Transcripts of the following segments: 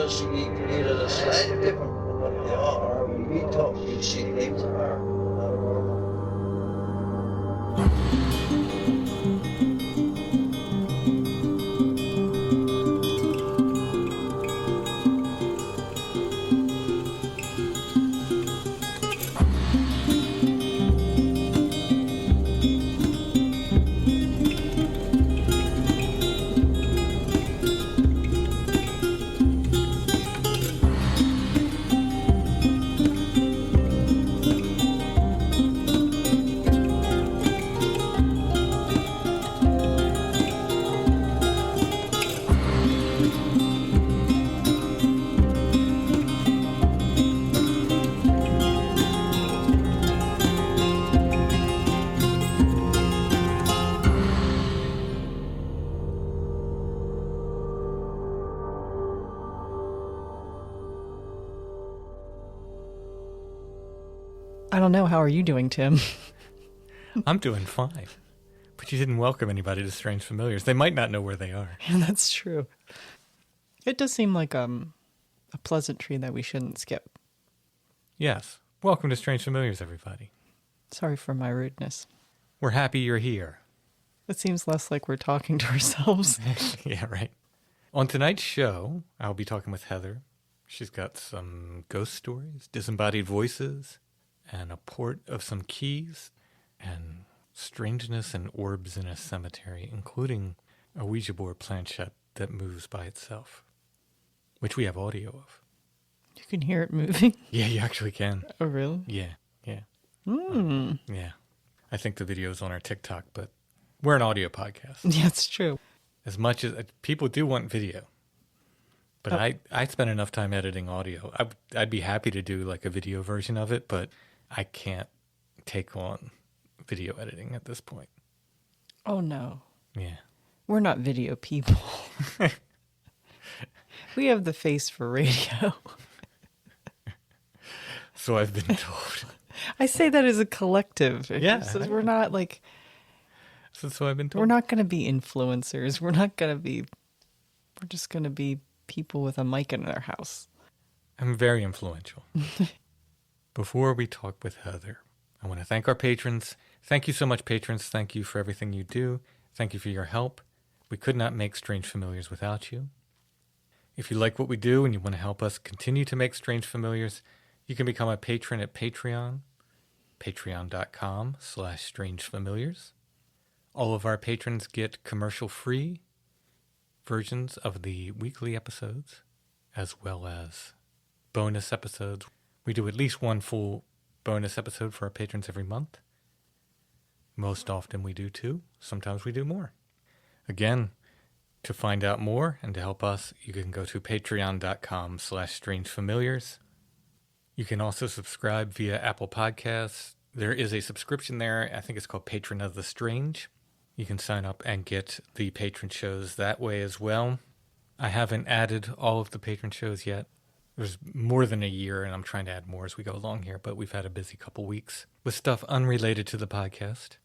just either a slightly different from what they are, when we talk, you see things are not normal. I don't know. How are you doing, Tim? I'm doing fine. But you didn't welcome anybody to Strange Familiars. They might not know where they are. That's true. It does seem like a pleasantry that we shouldn't skip. Yes. Welcome to Strange Familiars, everybody. Sorry for my rudeness. We're happy you're here. It seems less like we're talking to ourselves. Yeah, right. On tonight's show, I'll be talking with Heather. She's got some ghost stories, disembodied voices, and a port of some keys, and strangeness and orbs in a cemetery, including a Ouija board planchette that moves by itself, which we have audio of. You can hear it moving? Yeah, you actually can. Oh, really? Yeah. Yeah. I think the video's on our TikTok, but we're an audio podcast. Yeah, it's true. As much as people do want video. But I spend enough time editing audio. I'd be happy to do like a video version of it, but I can't take on video editing at this point. Oh, no. Yeah. We're not video people. We have the face for radio. So I've been told. I say that as a collective. Yeah. We're not like... So I've been told. We're not going to be influencers. We're just going to be people with a mic in their house. I'm very influential. Before we talk with Heather, I want to thank our patrons. Thank you so much, patrons. Thank you for everything you do. Thank you for your help. We could not make Strange Familiars without you. If you like what we do and you want to help us continue to make Strange Familiars, you can become a patron at Patreon, patreon.com/strangefamiliars. All of our patrons get commercial-free versions of the weekly episodes, as well as bonus episodes. We do at least one full bonus episode for our patrons every month. Most often we do two. Sometimes we do more. Again, to find out more and to help us, you can go to patreon.com/strangefamiliars. You can also subscribe via Apple Podcasts. There is a subscription there. I think it's called Patron of the Strange. You can sign up and get the patron shows that way as well. I haven't added all of the patron shows yet. There's more than a year, and I'm trying to add more as we go along here, but we've had a busy couple weeks with stuff unrelated to the podcast.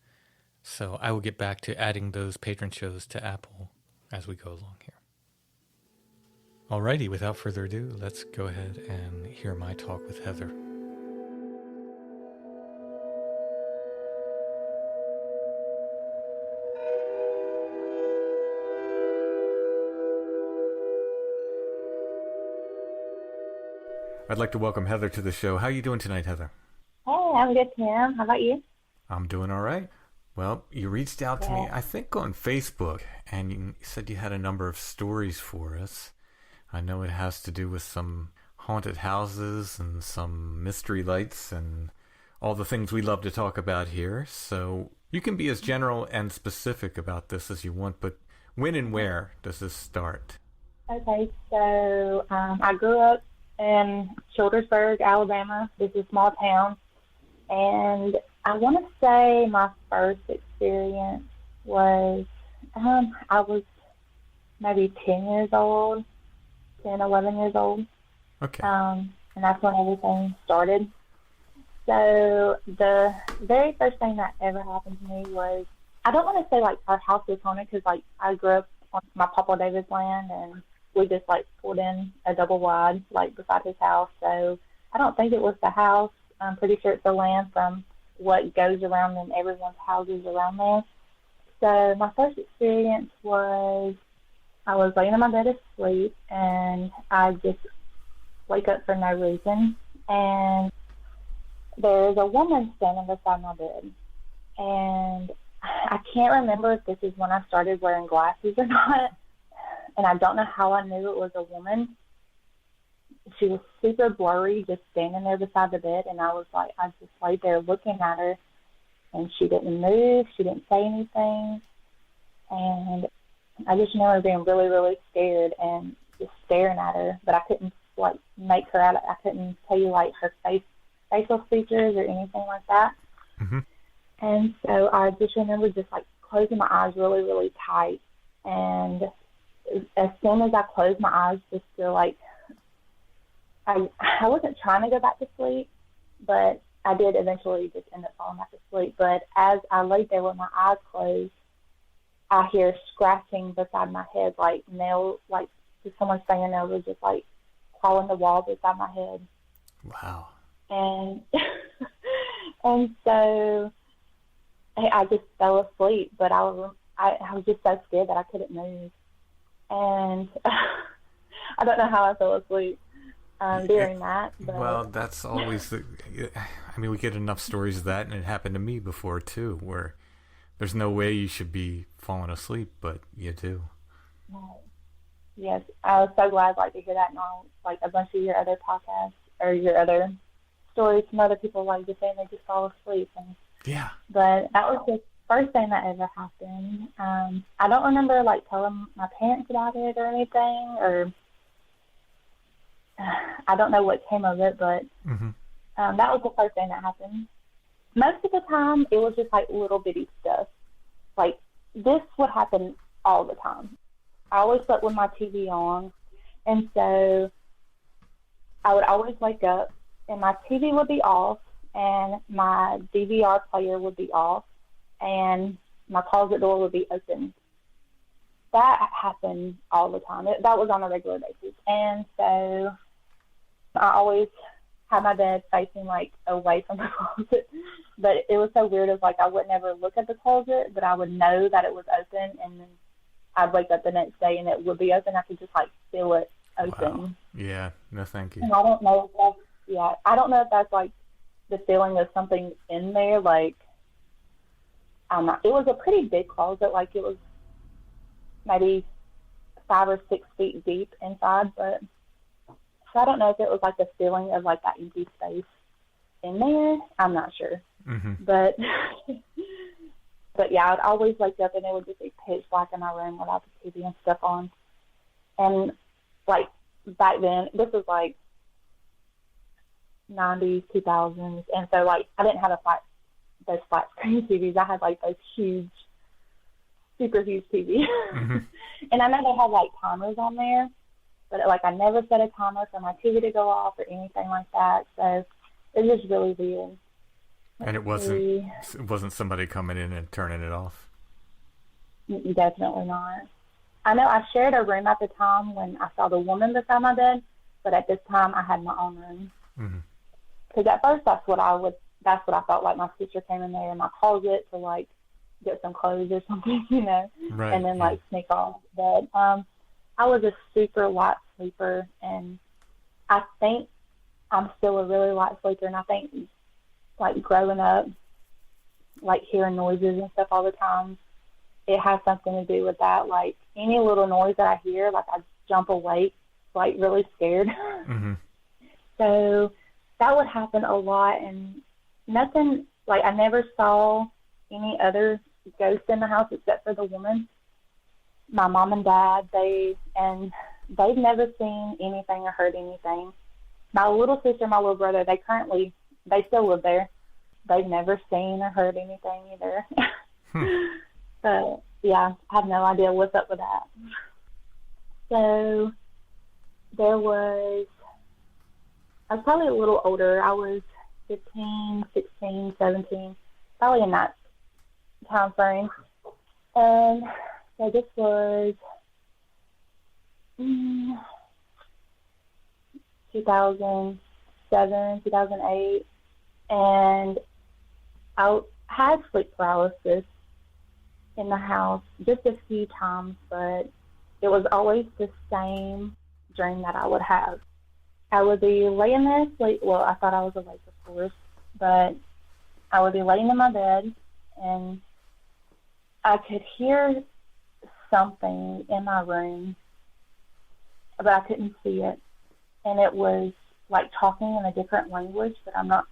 So I will get back to adding those patron shows to Apple as we go along here. Alrighty, without further ado, let's go ahead and hear my talk with Heather. I'd like to welcome Heather to the show. How are you doing tonight, Heather? Hey, I'm good, Tim. How about you? I'm doing all right. Well, you reached out to me, I think, on Facebook, and you said you had a number of stories for us. I know it has to do with some haunted houses and some mystery lights and all the things we love to talk about here. So you can be as general and specific about this as you want, but when and where does this start? Okay, so I grew up in Childersburg, Alabama. It's a small town. And I want to say my first experience was, I was maybe 10 years old, 10, 11 years old. Okay. And that's when everything started. So the very first thing that ever happened to me was, I don't want to say like our house was haunted because like I grew up on my Papa David's land and we just like pulled in a double wide like beside his house. So I don't think it was the house. I'm pretty sure it's the land from what goes around in everyone's houses around there. So my first experience was I was laying in my bed asleep, and I just wake up for no reason. And there's a woman standing beside my bed. And I can't remember if this is when I started wearing glasses or not. And I don't know how I knew it was a woman. She was super blurry, just standing there beside the bed. And I was like, I just laid there looking at her. And she didn't move. She didn't say anything. And I just remember being really, really scared and just staring at her. But I couldn't, like, make her out. I couldn't tell you, like, her facial features or anything like that. Mm-hmm. And so I just remember just, like, closing my eyes really, really tight. And as soon as I closed my eyes, just to, like, I wasn't trying to go back to sleep, but I did eventually just end up falling back to sleep. But as I laid there with my eyes closed, I hear scratching beside my head, like nails, like just someone's fingernails was just like clawing the wall beside my head. Wow. And and so I just fell asleep, but I was just so scared that I couldn't move. And I don't know how I fell asleep during that. But, well, that's always we get enough stories of that, and it happened to me before too, where there's no way you should be falling asleep, but you do. Yes, I was so glad to hear that, and like a bunch of your other podcasts or your other stories from other people, like just saying they just fall asleep. And yeah. But that was the first thing that ever happened. I don't remember like telling my parents about it or anything, or I don't know what came of it, but that was the first thing that happened. Most of the time, it was just like little bitty stuff. Like this would happen all the time. I always slept with my TV on, and so I would always wake up, and my TV would be off, and my DVR player would be off, and my closet door would be open. That happened all the time. That was on a regular basis. And so I always had my bed facing like away from the closet. But it was so weird. It was like I would never look at the closet, but I would know that it was open, and then I'd wake up the next day and it would be open. I could just like feel it open. Wow. Yeah. No, thank you. And I don't know if that's like the feeling of something in there. Like, it was a pretty big closet. Like it was maybe 5 or 6 feet deep inside, but so I don't know if it was like the feeling of like that empty space in there. I'm not sure. But yeah, I'd always wake up and it would just be pitch black in my room without the TV and stuff on. And like back then, this was like 90s, 2000s, and so like I didn't have those flat screen TVs. I had like those huge, super huge TV. And I know they had like timers on there, but like I never set a timer for my TV to go off or anything like that. So it was just really weird. And it wasn't somebody coming in and turning it off? Definitely not. I know I shared a room at the time when I saw the woman beside my bed, but at this time I had my own room. Because at first that's what I felt like. My sister came in there in my closet to like get some clothes or something, right, and then like sneak off. But I was a super light sleeper, and I think I'm still a really light sleeper, and I think like growing up, like hearing noises and stuff all the time, it has something to do with that. Like any little noise that I hear, like I jump awake, like really scared. So that would happen a lot, and nothing, like I never saw any other ghosts in the house except for the woman. My mom and dad, they've never seen anything or heard anything. My little sister, my little brother, they still live there. They've never seen or heard anything either. But yeah, I have no idea what's up with that. So I was probably a little older. I was 15, 16, 17, probably in that time frame. And so this was mm, 2007, 2008, and I had sleep paralysis in the house just a few times, but it was always the same dream that I would have. I would be laying there asleep. Well, I thought I was awake, of course, but I would be laying in my bed, and I could hear something in my room, but I couldn't see it. And it was like talking in a different language that I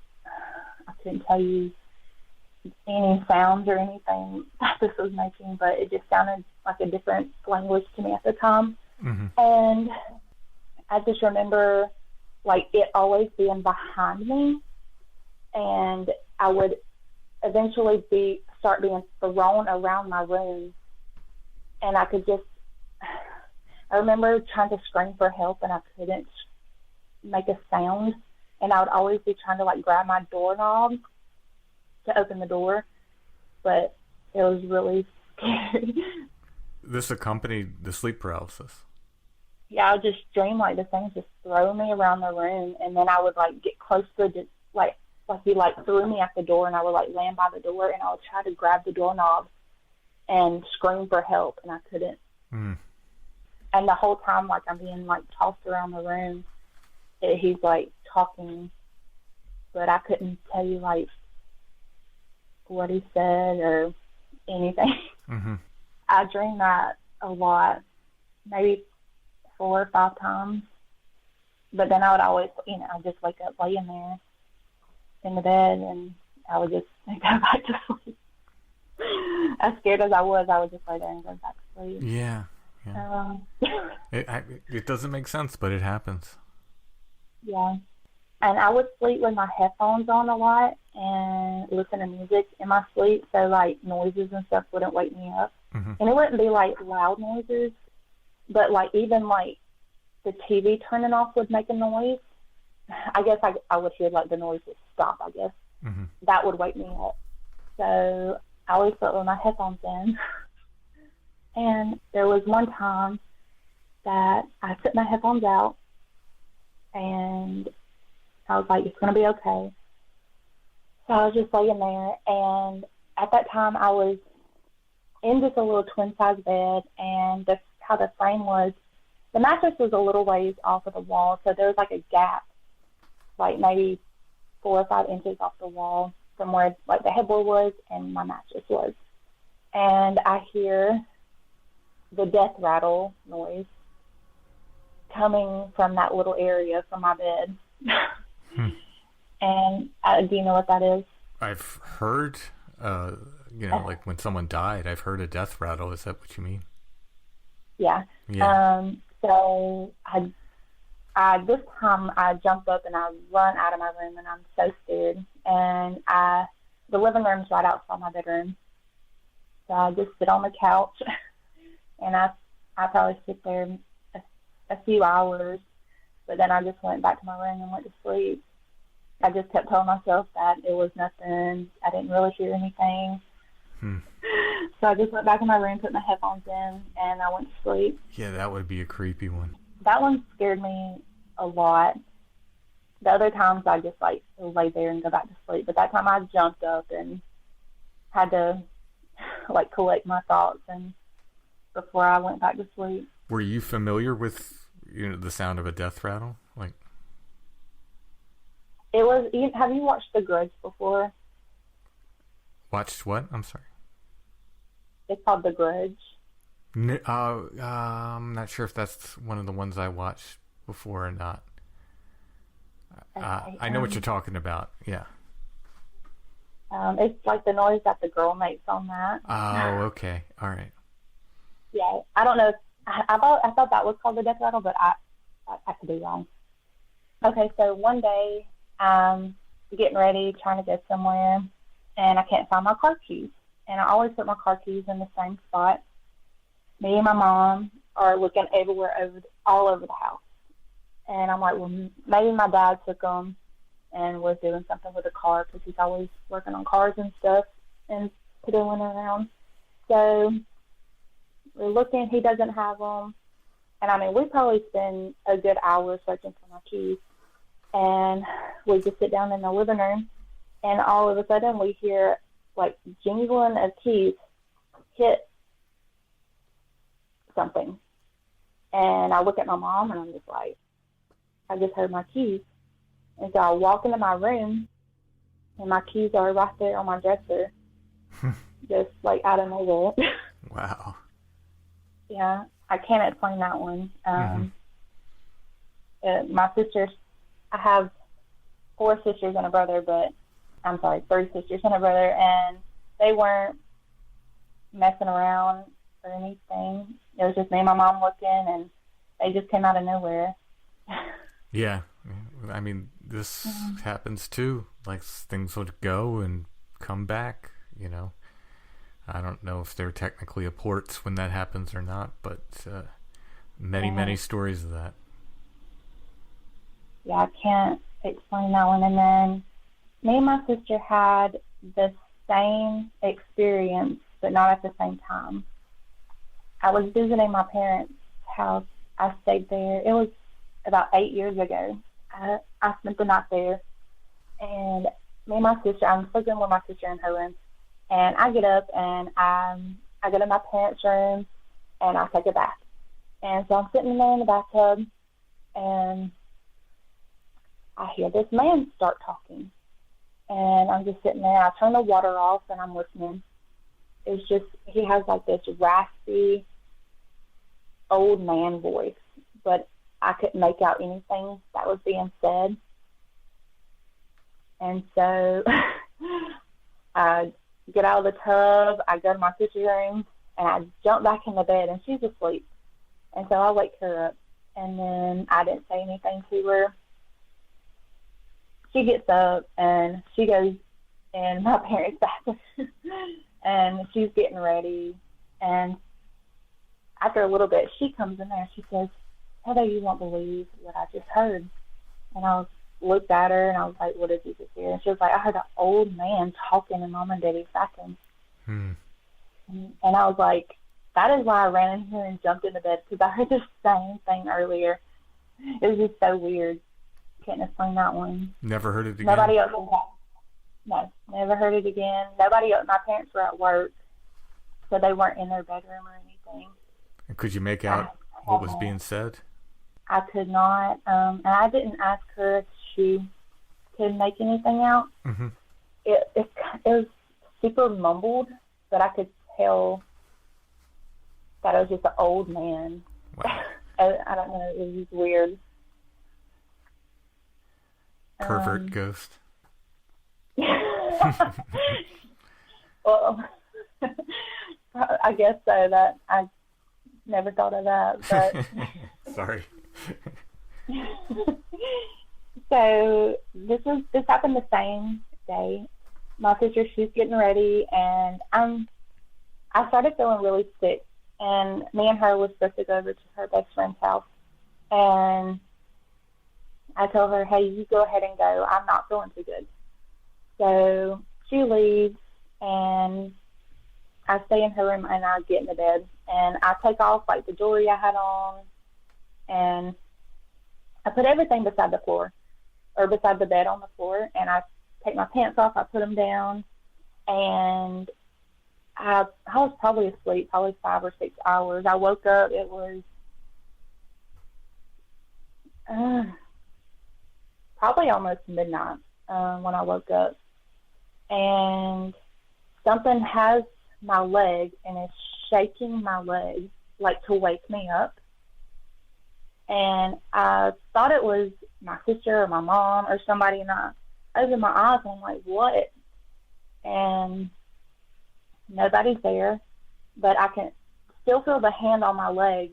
couldn't tell you any sounds or anything that this was making, but it just sounded like a different language to me at the time. Mm-hmm. And I just remember like it always being behind me, and I would eventually start being thrown around my room, and I remember trying to scream for help, and I couldn't make a sound, and I would always be trying to like grab my doorknob to open the door, but it was really scary. This accompanied the sleep paralysis. Yeah, I would just dream like the things just throw me around the room, and then I would like get close to it, like he like threw me at the door, and I would like land by the door, and I would try to grab the doorknob and scream for help, and I couldn't. Mm. And the whole time, like I'm being like tossed around the room, he's like talking, but I couldn't tell you like what he said or anything. Mm-hmm. I dreamed that a lot, maybe 4 or 5 times. But then I would always, I'd just wake up laying there in the bed, and I would just go back to sleep. As scared as I would just lay there and go back to sleep. Yeah. It doesn't make sense, but it happens. Yeah. And I would sleep with my headphones on a lot and listen to music in my sleep, so like noises and stuff wouldn't wake me up. Mm-hmm. And it wouldn't be like loud noises, but like even like the TV turning off would make a noise. I guess I would hear like the noise would stop, I guess. Mm-hmm. That would wake me up. So I always slept with my headphones in. And there was one time that I took my headphones out, and I was like, it's going to be okay. So I was just laying there, and at that time I was in just a little twin-size bed, and how the frame was, the mattress was a little ways off of the wall, so there was like a gap, like maybe 4 or 5 inches off the wall from where like the headboard was and my mattress was. And I hear the death rattle noise coming from that little area from my bed. And do you know what that is? I've heard, like when someone died, I've heard a death rattle. Is that what you mean? Yeah. So this time I jump up and I run out of my room, and I'm so scared. And the living room's right outside my bedroom. So I just sit on the couch, and I probably sit there a few hours, but then I just went back to my room and went to sleep. I just kept telling myself that it was nothing. I didn't really hear anything. So I just went back in my room, put my headphones in, and I went to sleep. Yeah, that would be a creepy one. That one scared me a lot. The other times I just like lay there and go back to sleep, but that time I jumped up and had to like collect my thoughts and before I went back to sleep. Were you familiar with the sound of a death rattle? Like, it was. Have you watched The Grudge before? Watched what? I'm sorry. It's called The Grudge. I'm not sure if that's one of the ones I watched before or not. Okay, I know what you're talking about. Yeah. It's like the noise that the girl makes on that. Oh, okay. All right. Yeah, I don't know. I thought that was called the death rattle, but I could be wrong. Okay, so one day I'm getting ready, trying to go somewhere, and I can't find my car keys. And I always put my car keys in the same spot. Me and my mom are looking everywhere, all over the house. And I'm like, well, maybe my dad took them and was doing something with the car because he's always working on cars and stuff and fiddling around. So we're looking, he doesn't have them. And I mean, we probably spend a good hour searching for my keys. And we just sit down in the living room, and all of a sudden we hear like jingling of keys hit something. And I look at my mom, and I'm just like, I just heard my keys. And so I walk into my room, and my keys are right there on my dresser, just like out of nowhere. Wow. Yeah, I can't explain that one. My sisters, I have 4 sisters and a brother, but I'm sorry, 3 sisters and a brother, and they weren't messing around or anything. It was just me and my mom looking, and they just came out of nowhere. Yeah. I mean, this happens too. Like, things would go and come back, you know. I don't know if they're technically apports when that happens or not, but many stories of that. Yeah, I can't explain that one. And then me and my sister had the same experience, but not at the same time. I was visiting my parents' house. I stayed there. It was about 8 years ago. I spent the night there. And me and my sister, I'm sleeping with my sister in her room. And I get up, and I go to my parents' room, and I take a bath. And so I'm sitting there in the bathtub, and I hear this man start talking. And I'm just sitting there. I turn the water off, and I'm listening. It's just, he has like this raspy old man voice, but I couldn't make out anything that was being said. And so I get out of the tub, I go to my sister's room, and I jump back in the bed, and she's asleep. And so I wake her up, and then I didn't say anything to her. She gets up, and she goes in my parents' bathroom, and she's getting ready. And after a little bit, she comes in there, and she says, Heather, you won't believe what I just heard. And I looked at her, and I was like, what did you just hear? And she was like, I heard an old man talking in Mom and Daddy's bathroom. And I was like, that is why I ran in here and jumped into bed, because I heard the same thing earlier. It was just so weird. Can't explain that one. Never heard it again? Nobody else. No, never heard it again. Nobody else. My parents were at work, so they weren't in their bedroom or anything. And could you make out what was being said? I could not, and I didn't ask her if she could make anything out. It was super mumbled, but I could tell that it was just an old man. Wow. I don't know, it was just weird. Pervert ghost. Well, I guess so. That I never thought of that, but sorry. So this happened the same day. My sister, she's getting ready, and I started feeling really sick, and me and her were supposed to go over to her best friend's house, and I told her, hey, you go ahead and go. I'm not feeling too good. So she leaves, and I stay in her room, and I get in the bed, and I take off like the jewelry I had on, and I put everything beside the floor, or beside the bed on the floor, and I take my pants off, I put them down, and I was probably asleep, probably 5 or 6 hours. I woke up, it was probably almost midnight when I woke up, and something has my leg and is shaking my leg like to wake me up. And I thought it was my sister or my mom or somebody, and I opened my eyes and I'm like, what? And nobody's there, but I can still feel the hand on my leg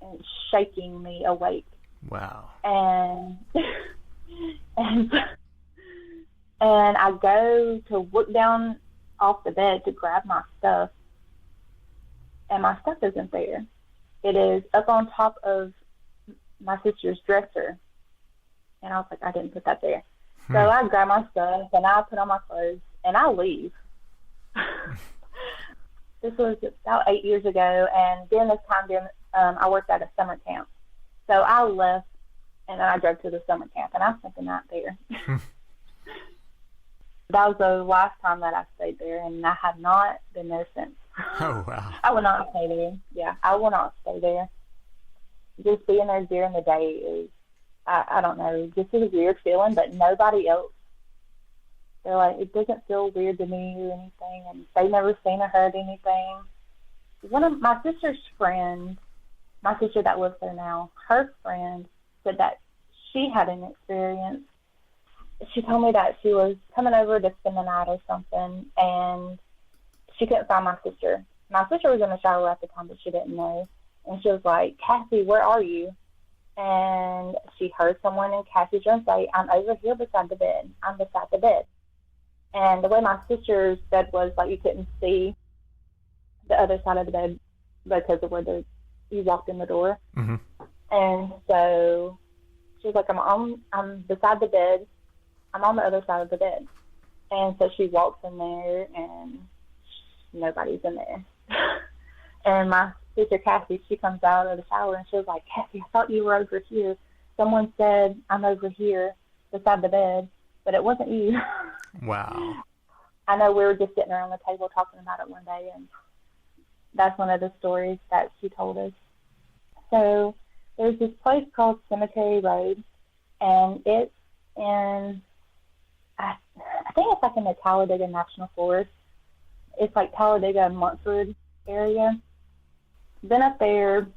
and it's shaking me awake. Wow. And and I go to look down off the bed to grab my stuff, and my stuff isn't there. It is up on top of my sister's dresser, and I was like, I didn't put that there. So I grab my stuff, and I put on my clothes, and I leave. This was about 8 years ago, and during this time, I worked at a summer camp. So I left, and then I drove to the summer camp, and I spent the night there. That was the last time that I stayed there, and I have not been there since. Oh, wow. I will not stay there. Yeah, I will not stay there. Just being there during the day is, I don't know, just is a weird feeling, but nobody else. They're like, it doesn't feel weird to me or anything, and they've never seen or heard anything. One of my sister's friends, my sister that lives there now, her friend said that she had an experience. She told me that she was coming over to spend the night or something, and she couldn't find my sister. My sister was in the shower at the time, but she didn't know. And she was like, Cassie, where are you? And she heard someone in Cassie's room say, I'm over here beside the bed. I'm beside the bed. And the way my sister's bed was, like, you couldn't see the other side of the bed because of where you walked in the door. Mm-hmm. And so she was like, I'm beside the bed. I'm on the other side of the bed. And so she walks in there, and nobody's in there. And my sister Cassie, she comes out of the shower, and she was like, Cassie, I thought you were over here. Someone said I'm over here beside the bed, but it wasn't you. Wow. I know we were just sitting around the table talking about it one day, and that's one of the stories that she told us. So there's this place called Cemetery Road, and it's in, I think it's like in the Talladega National Forest. It's like Talladega and Montford area. Been up there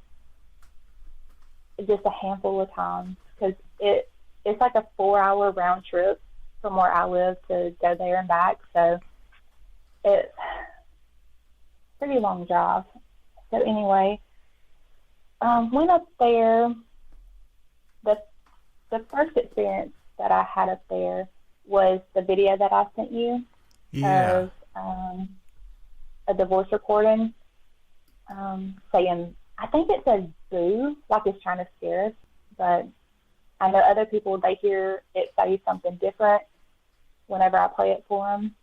just a handful of times because it's like a 4-hour round trip from where I live to go there and back. So it's a pretty long drive. So anyway, went up there. The first experience that I had up there was the video that I sent you of a divorce recording saying, I think it says boo, like it's trying to scare us, but I know other people, they hear it say something different whenever I play it for them.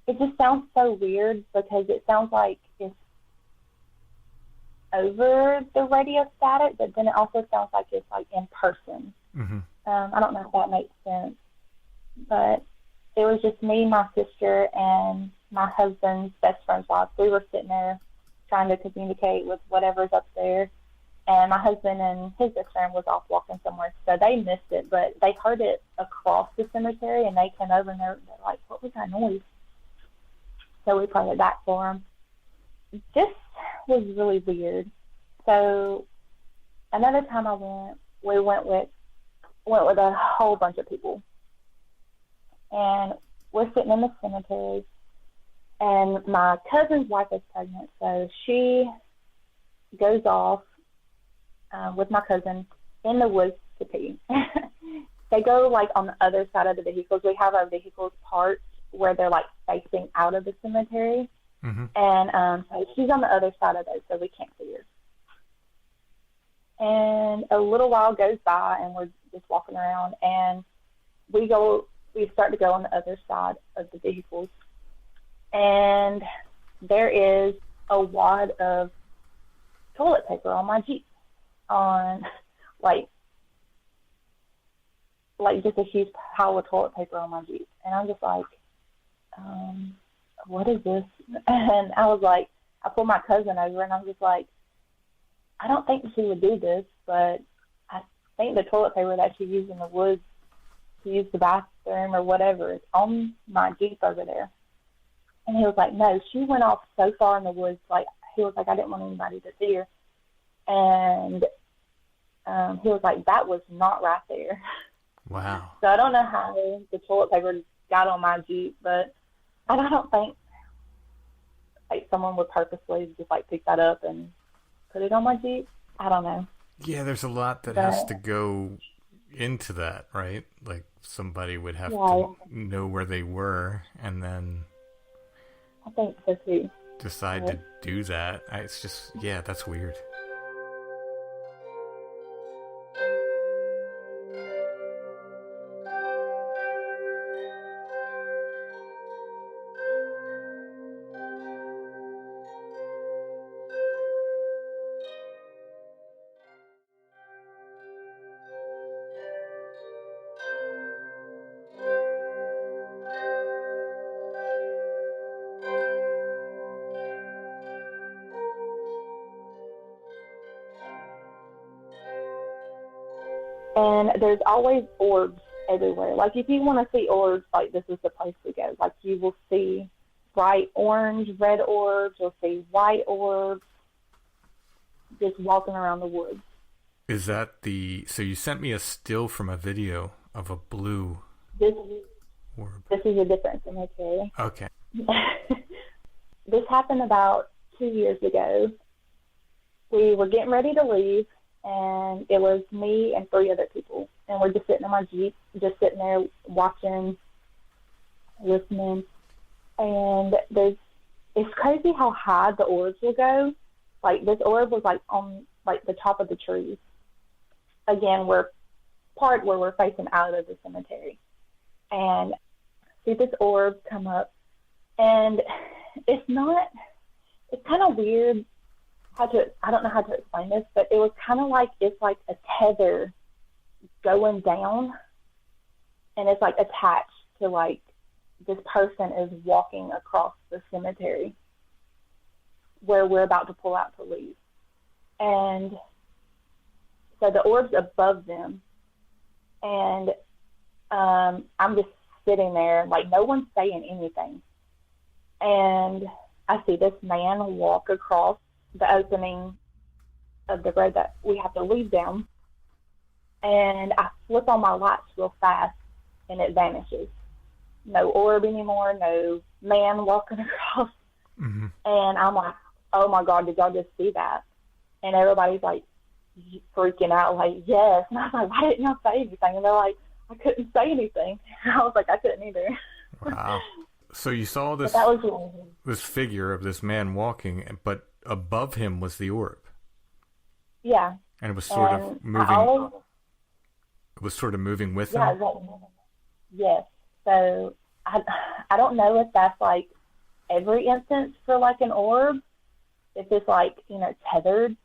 It just sounds so weird because it sounds like it's over the radio static, but then it also sounds like it's like in person. Mm-hmm. I don't know if that makes sense, but it was just me, my sister, and my husband's best friend's wife. We were sitting there trying to communicate with whatever's up there, and my husband and his best friend was off walking somewhere, so they missed it, but they heard it across the cemetery, and they came over, and they're like, what was that noise? So we played it back for them. This was really weird. So another time I went, we went with a whole bunch of people, and we're sitting in the cemetery, and my cousin's wife is pregnant, so she goes off with my cousin in the woods to pee. They go like on the other side of the vehicles. We have our vehicles parked where they're like facing out of the cemetery, and so she's on the other side of those, so we can't see her. And a little while goes by, and we're just walking around, and we start to go on the other side of the vehicles, and there is a wad of toilet paper on my Jeep, on like just a huge pile of toilet paper on my Jeep, and I'm just like, what is this? And I was like, I pulled my cousin over, and I'm just like, I don't think she would do this, but I think the toilet paper that she used in the woods to use the bathroom or whatever is on my Jeep over there. And he was like, no, she went off so far in the woods. Like, he was like, I didn't want anybody to see her. And he was like, that was not right there. Wow. So I don't know how the toilet paper got on my Jeep, but I don't think like someone would purposely just like pick that up and put it on my Jeep. I don't know. Yeah, there's a lot that has to go into that, right? Like somebody would have to know where they were and then I think so too. Decide to do that. It's just, yeah, that's weird. And there's always orbs everywhere. Like, if you want to see orbs, like, this is the place to go. Like, you will see bright orange, red orbs. You'll see white orbs just walking around the woods. Is that so you sent me a still from a video of a blue This orb. This is a different cemetery. Okay. This happened about 2 years ago. We were getting ready to leave, and it was me and 3 other people. And we're just sitting in my Jeep, just sitting there watching, listening. And it's crazy how high the orbs will go. Like, this orb was, like, on, like, the top of the trees. Again, we're part where we're facing out of the cemetery. And see this orb come up. And it's kind of weird I don't know how to explain this, but it was kind of like it's like a tether going down, and it's like attached to, like, this person is walking across the cemetery where we're about to pull out to leave. And so the orb's above them, and I'm just sitting there, like, no one's saying anything. And I see this man walk across the opening of the road that we have to leave down, and I flip on my lights real fast, and it vanishes. No orb anymore, no man walking across. Mm-hmm. And I'm like, oh my God, did y'all just see that? And everybody's like freaking out, like, yes. And I was like, why didn't y'all say anything? And they're like, I couldn't say anything. And I was like, I couldn't either. Wow. So you saw this figure of this man walking, but above him was the orb. Yeah. And it was sort of moving. It was sort of moving with him. Yes. So I don't know if that's like every instance for like an orb. If it's like, tethered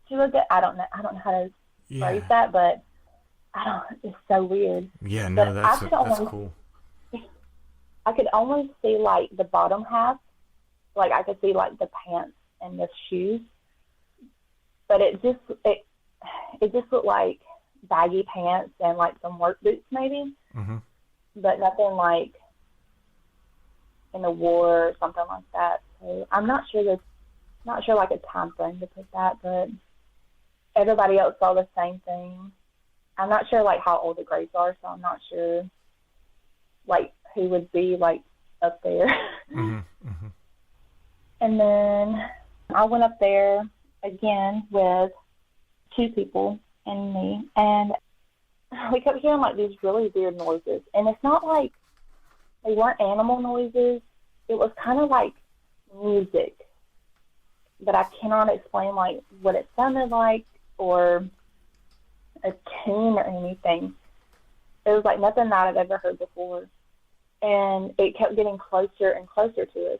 to it. I don't know how to phrase that, but it's so weird. Yeah, no, that's cool. I could only see like the bottom half. Like, I could see like the pants and the shoes. But it just looked like baggy pants and like some work boots maybe. Mm-hmm. But nothing like in the war or something like that. So I'm not sure like a time frame to put that, but everybody else saw the same thing. I'm not sure like how old the graves are, so I'm not sure like who would be like up there. Mm-hmm. Mm-hmm. And then I went up there again with 2 people and me, and we kept hearing like these really weird noises. And it's not like they weren't animal noises. It was kind of like music, but I cannot explain like what it sounded like or a tune or anything. It was like nothing that I've ever heard before. And it kept getting closer and closer to us.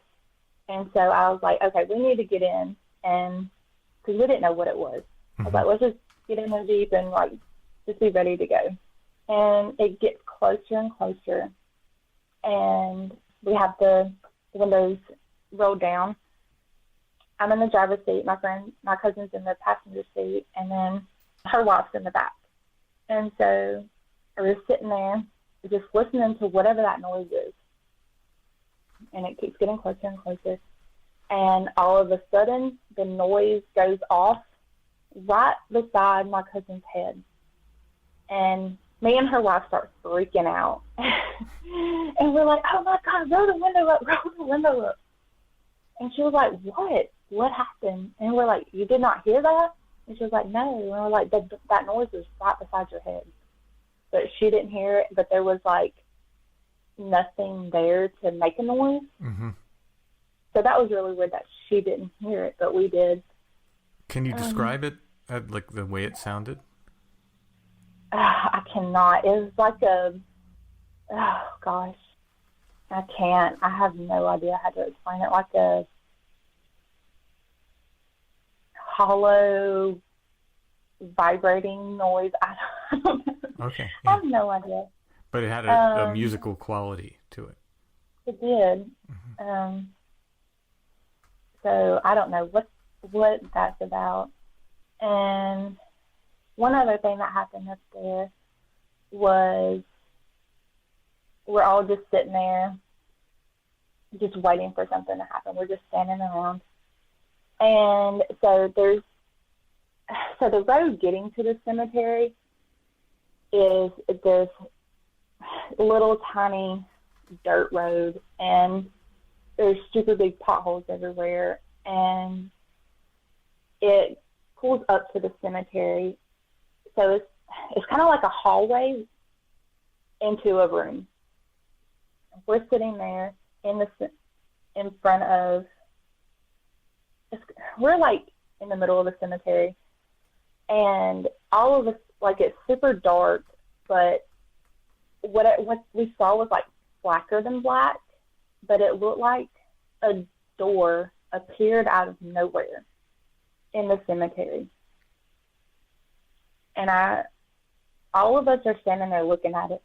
And so I was like, okay, we need to get in, and because we didn't know what it was. I was like, let's just get in the Jeep and like just be ready to go. And it gets closer and closer, and we have the windows rolled down. I'm in the driver's seat. My cousin's in the passenger seat, and then her wife's in the back. And so I was sitting there just listening to whatever that noise is. And it keeps getting closer and closer. And all of a sudden, the noise goes off right beside my cousin's head. And me and her wife start freaking out. And we're like, oh my God, roll the window up. And she was like, what? What happened? And we're like, you did not hear that? And she was like, no. And we're like, that noise was right beside your head. But she didn't hear it, but there was like nothing there to make a noise. Mm-hmm. So that was really weird that she didn't hear it, but we did. Can you describe it, like the way it sounded? I cannot. It was like oh gosh, I can't. I have no idea how to explain it. Like a hollow, vibrating noise. I don't know. Okay. I Yeah. have no idea. But it had a musical quality to it. It did. Mm-hmm. So I don't know what that's about. And one other thing that happened up there, was we're all just sitting there, just waiting for something to happen. We're just standing around. And so the road getting to the cemetery is this little tiny dirt road, and there's super big potholes everywhere, and it pulls up to the cemetery. So it's kind of like a hallway into a room. We're sitting there in front of, we're like in the middle of the cemetery, and all of us, like, it's super dark, but what we saw was like blacker than black, but it looked like a door appeared out of nowhere in the cemetery. And all of us are standing there looking at it,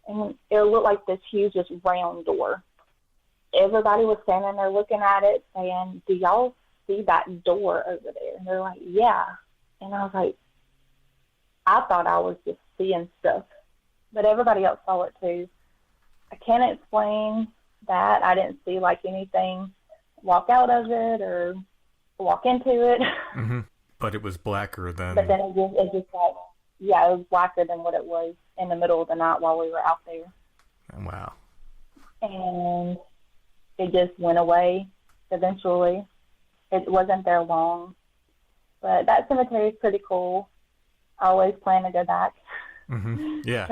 and it looked like this huge, just round door. Everybody was standing there looking at it, saying, "Do y'all see that door over there?" And they're like, "Yeah." And I was like, I thought I was just seeing stuff, but everybody else saw it too. I can't explain that. I didn't see like anything walk out of it or walk into it. Mm-hmm. But it was blacker than... But then it just like, yeah, it was blacker than what it was in the middle of the night while we were out there. Wow. And it just went away eventually. It wasn't there long. But that cemetery is pretty cool. I always plan to go back. Mm-hmm. Yeah.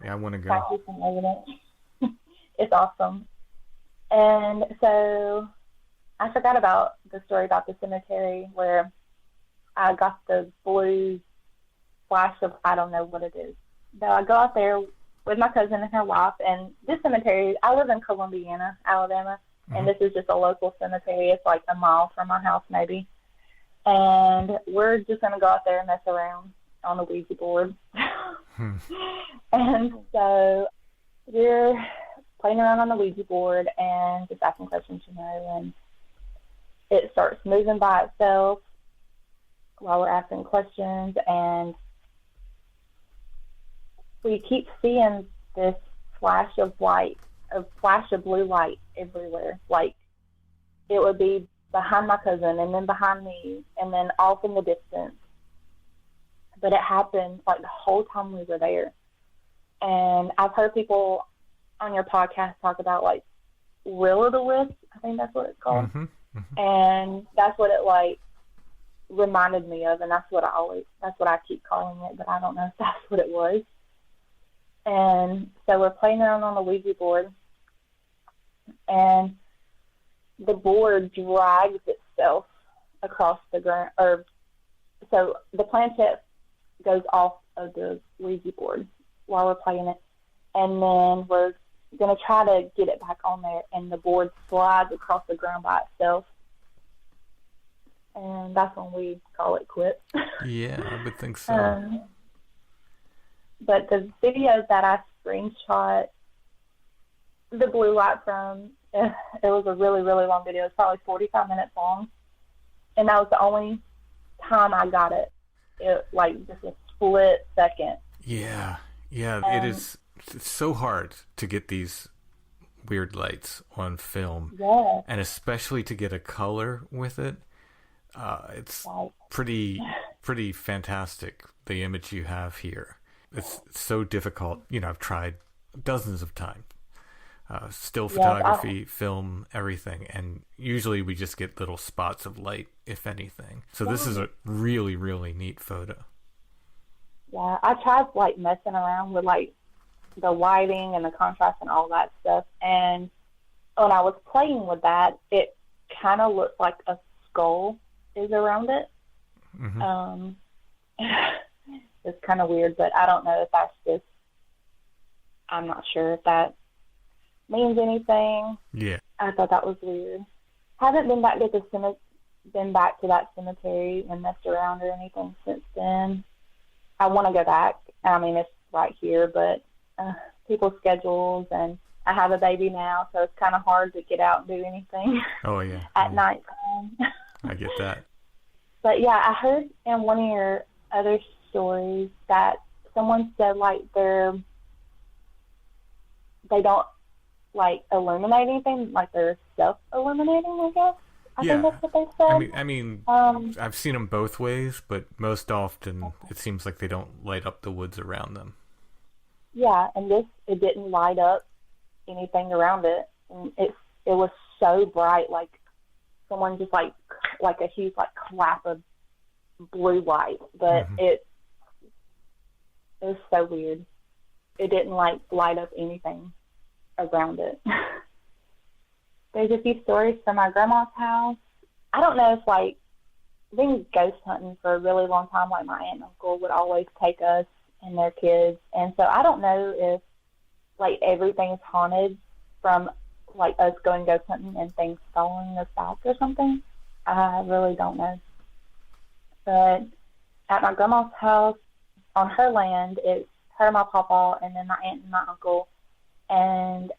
I want to go. Practice some evidence. It's awesome. And so I forgot about the story about the cemetery where I got the blue flash of, I don't know what it is. So I go out there with my cousin and her wife, and this cemetery, I live in Columbiana, Alabama, and this is just a local cemetery. It's like a mile from our house maybe. And we're just going to go out there and mess around on the Ouija board. And so we're playing around on the Ouija board and just asking questions, and it starts moving by itself while we're asking questions, and we keep seeing this flash of light, a flash of blue light everywhere. Like, it would be behind my cousin and then behind me and then off in the distance. But it happened like the whole time we were there. And I've heard people on your podcast talk about like will-o'-the-wisp. I think that's what it's called. Mm-hmm. Mm-hmm. And that's what it like reminded me of, and that's what I keep calling it, but I don't know if that's what it was. And so we're playing around on the Ouija board, and the board drags itself across the ground, or so the planchette goes off of the Ouija board while we're playing it, and then we're going to try to get it back on there, and the board slides across the ground by itself. And that's when we call it quits. Yeah, I would think so. But the video that I screenshot the blue light from, it was a really, really long video. It was probably 45 minutes long. And that was the only time I got it. It, like, just a split second. Yeah. It is. It's so hard to get these weird lights on film. Yeah. And especially to get a color with it. It's pretty fantastic, the image you have here. It's so difficult. I've tried dozens of times. Still photography, film, everything. And usually we just get little spots of light, if anything. So this is a really, really neat photo. Yeah, I tried, like, messing around with, like, the lighting and the contrast and all that stuff. And when I was playing with that, it kind of looked like a skull is around it. Mm-hmm. It's kind of weird, but I don't know if that's just, I'm not sure if that means anything. Yeah. I thought that was weird. Haven't been back to that cemetery and messed around or anything since then. I want to go back. I mean, it's right here, but people's schedules, and I have a baby now, so it's kind of hard to get out and do anything. Oh, yeah. At nighttime. I get that. But yeah, I heard in one of your other stories that someone said like their they don't like illuminate anything, like they're self-illuminating, I guess. I think that's what they said. I mean, I've seen them both ways, but most often it seems like they don't light up the woods around them. Yeah, and it didn't light up anything around it, and it was so bright, like someone just like a huge like clap of blue light, but it was so weird. It didn't like light up anything around it. There's a few stories from my grandma's house. I don't know if like I've been ghost hunting for a really long time. Like my aunt and uncle would always take us and their kids, and so I don't know if like everything is haunted from like us going ghost hunting and things following us back or something. I really don't know. But at my grandma's house, on her land, it's her, my papa, and then my aunt and my uncle, and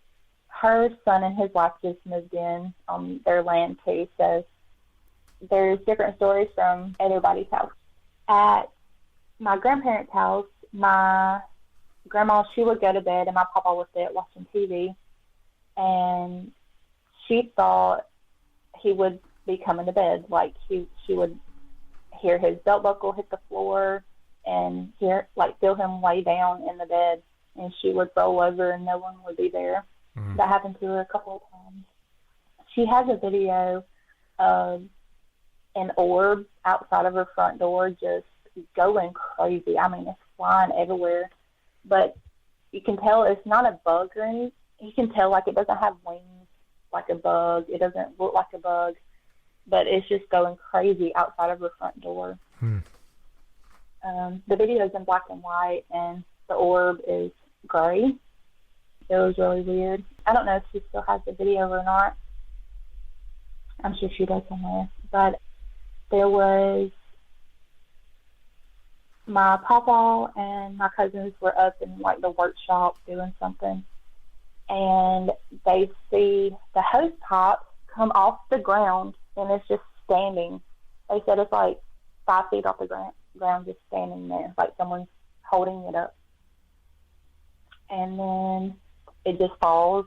her son and his wife just moved in on their land too. So there's different stories from everybody's house. At my grandparents' house, my grandma, she would go to bed and my papa would sit watching TV, and she thought he would be coming to bed. Like she would hear his belt buckle hit the floor and feel him lay down in the bed, and she would roll over and no one would be there. That happened to her a couple of times. She has a video of an orb outside of her front door just going crazy. I mean, it's flying everywhere, but you can tell it's not a bug or anything. You can tell like it doesn't have wings like a bug. It doesn't look like a bug, but it's just going crazy outside of her front door. The video is in black and white, and the orb is gray. It was really weird. I don't know if she still has the video or not. I'm sure she does somewhere. But there was my papa and my cousins were up in like the workshop doing something, and they see the hose pipe come off the ground, and it's just standing. They said it's like 5 feet off the ground, just standing there, like someone's holding it up. And then it just falls.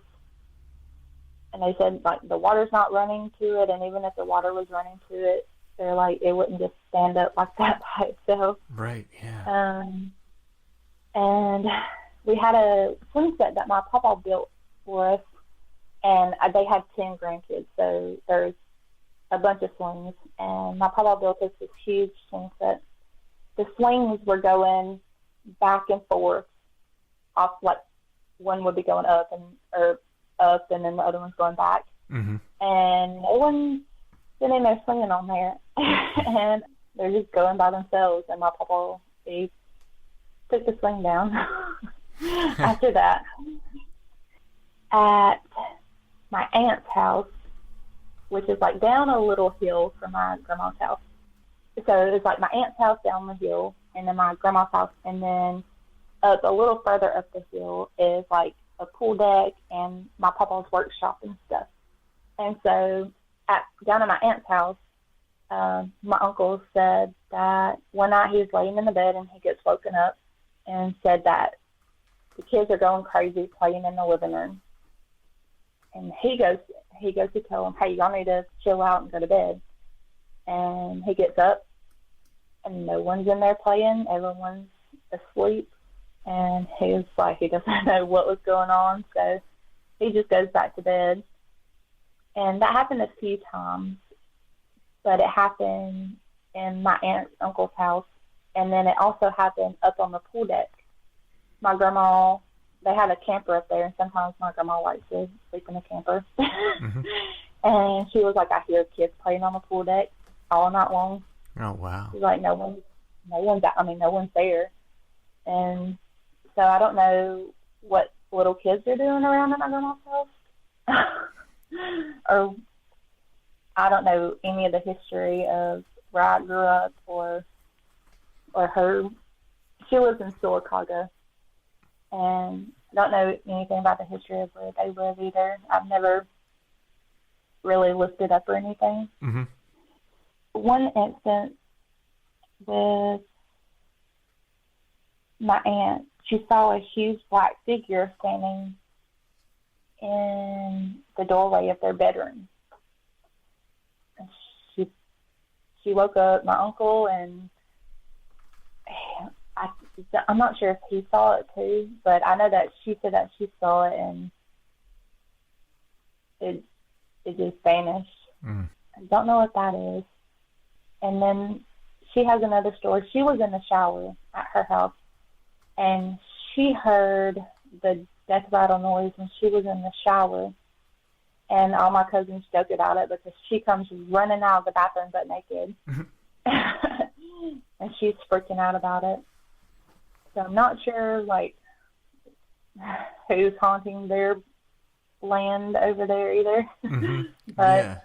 And they said, like, the water's not running to it, and even if the water was running to it, they're like, it wouldn't just stand up like that by itself. Right, yeah. And we had a swing set that my papa built for us, and they had 10 grandkids, so there's a bunch of swings. And my papa built us this huge swing set. The swings were going back and forth off, like, one would be going up and then the other one's going back. And no one's sitting there swinging on there. And they're just going by themselves. And my papa, he took the swing down after that. At my aunt's house, which is like down a little hill from my grandma's house. So it's like my aunt's house down the hill, and then my grandma's house, and then up a little further up the hill is like a pool deck and my papa's workshop and stuff. And so down at my aunt's house, my uncle said that one night he was laying in the bed and he gets woken up and said that the kids are going crazy playing in the living room. And he goes to tell them, hey, y'all need to chill out and go to bed. And he gets up and no one's in there playing. Everyone's asleep. And he was like, he doesn't know what was going on. So he just goes back to bed. And that happened a few times. But it happened in my aunt's uncle's house. And then it also happened up on the pool deck. My grandma, they had a camper up there, and sometimes my grandma likes to sleep in a camper. And she was like, I hear kids playing on the pool deck all night long. Oh, wow. She's like, no one's there. And so I don't know what little kids are doing around at my grandma's house. Or I don't know any of the history of where I grew up or her. She lives in Silicaga. And I don't know anything about the history of where they live either. I've never really looked it up or anything. One instance with my aunt, she saw a huge black figure standing in the doorway of their bedroom. She woke up my uncle, and I'm not sure if he saw it too, but I know that she said that she saw it, and it just vanished. I don't know what that is. And then she has another story. She was in the shower at her house, and she heard the death rattle noise when she was in the shower. And all my cousins joke about it because she comes running out of the bathroom butt naked. And she's freaking out about it. So I'm not sure, like, who's haunting their land over there either. But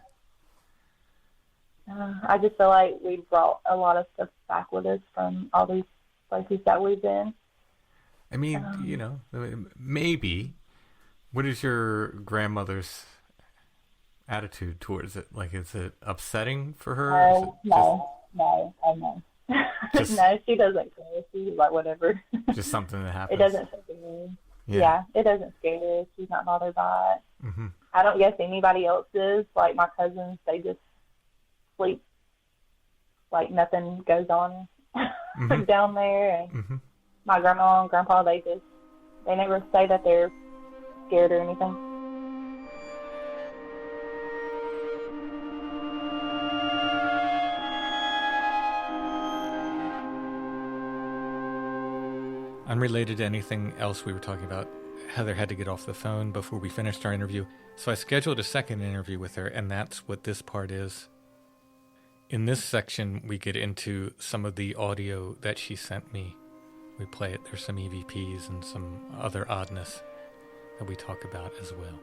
I just feel like we brought a lot of stuff back with us from all these places that we've been. I mean, you know, maybe. What is your grandmother's attitude towards it? Like, is it upsetting for her? No. Just, no, she doesn't care. She's like, whatever. Just something that happens. It doesn't scare her. Yeah, it doesn't scare her. She's not bothered by it. I don't guess anybody else is. Like, my cousins, they just sleep like nothing goes on down there. And my grandma and grandpa, they never say that they're scared or anything. Unrelated to anything else we were talking about, Heather had to get off the phone before we finished our interview, so I scheduled a second interview with her, and that's what this part is. In this section, we get into some of the audio that she sent me. We play it. There's some EVPs and some other oddness that we talk about as well.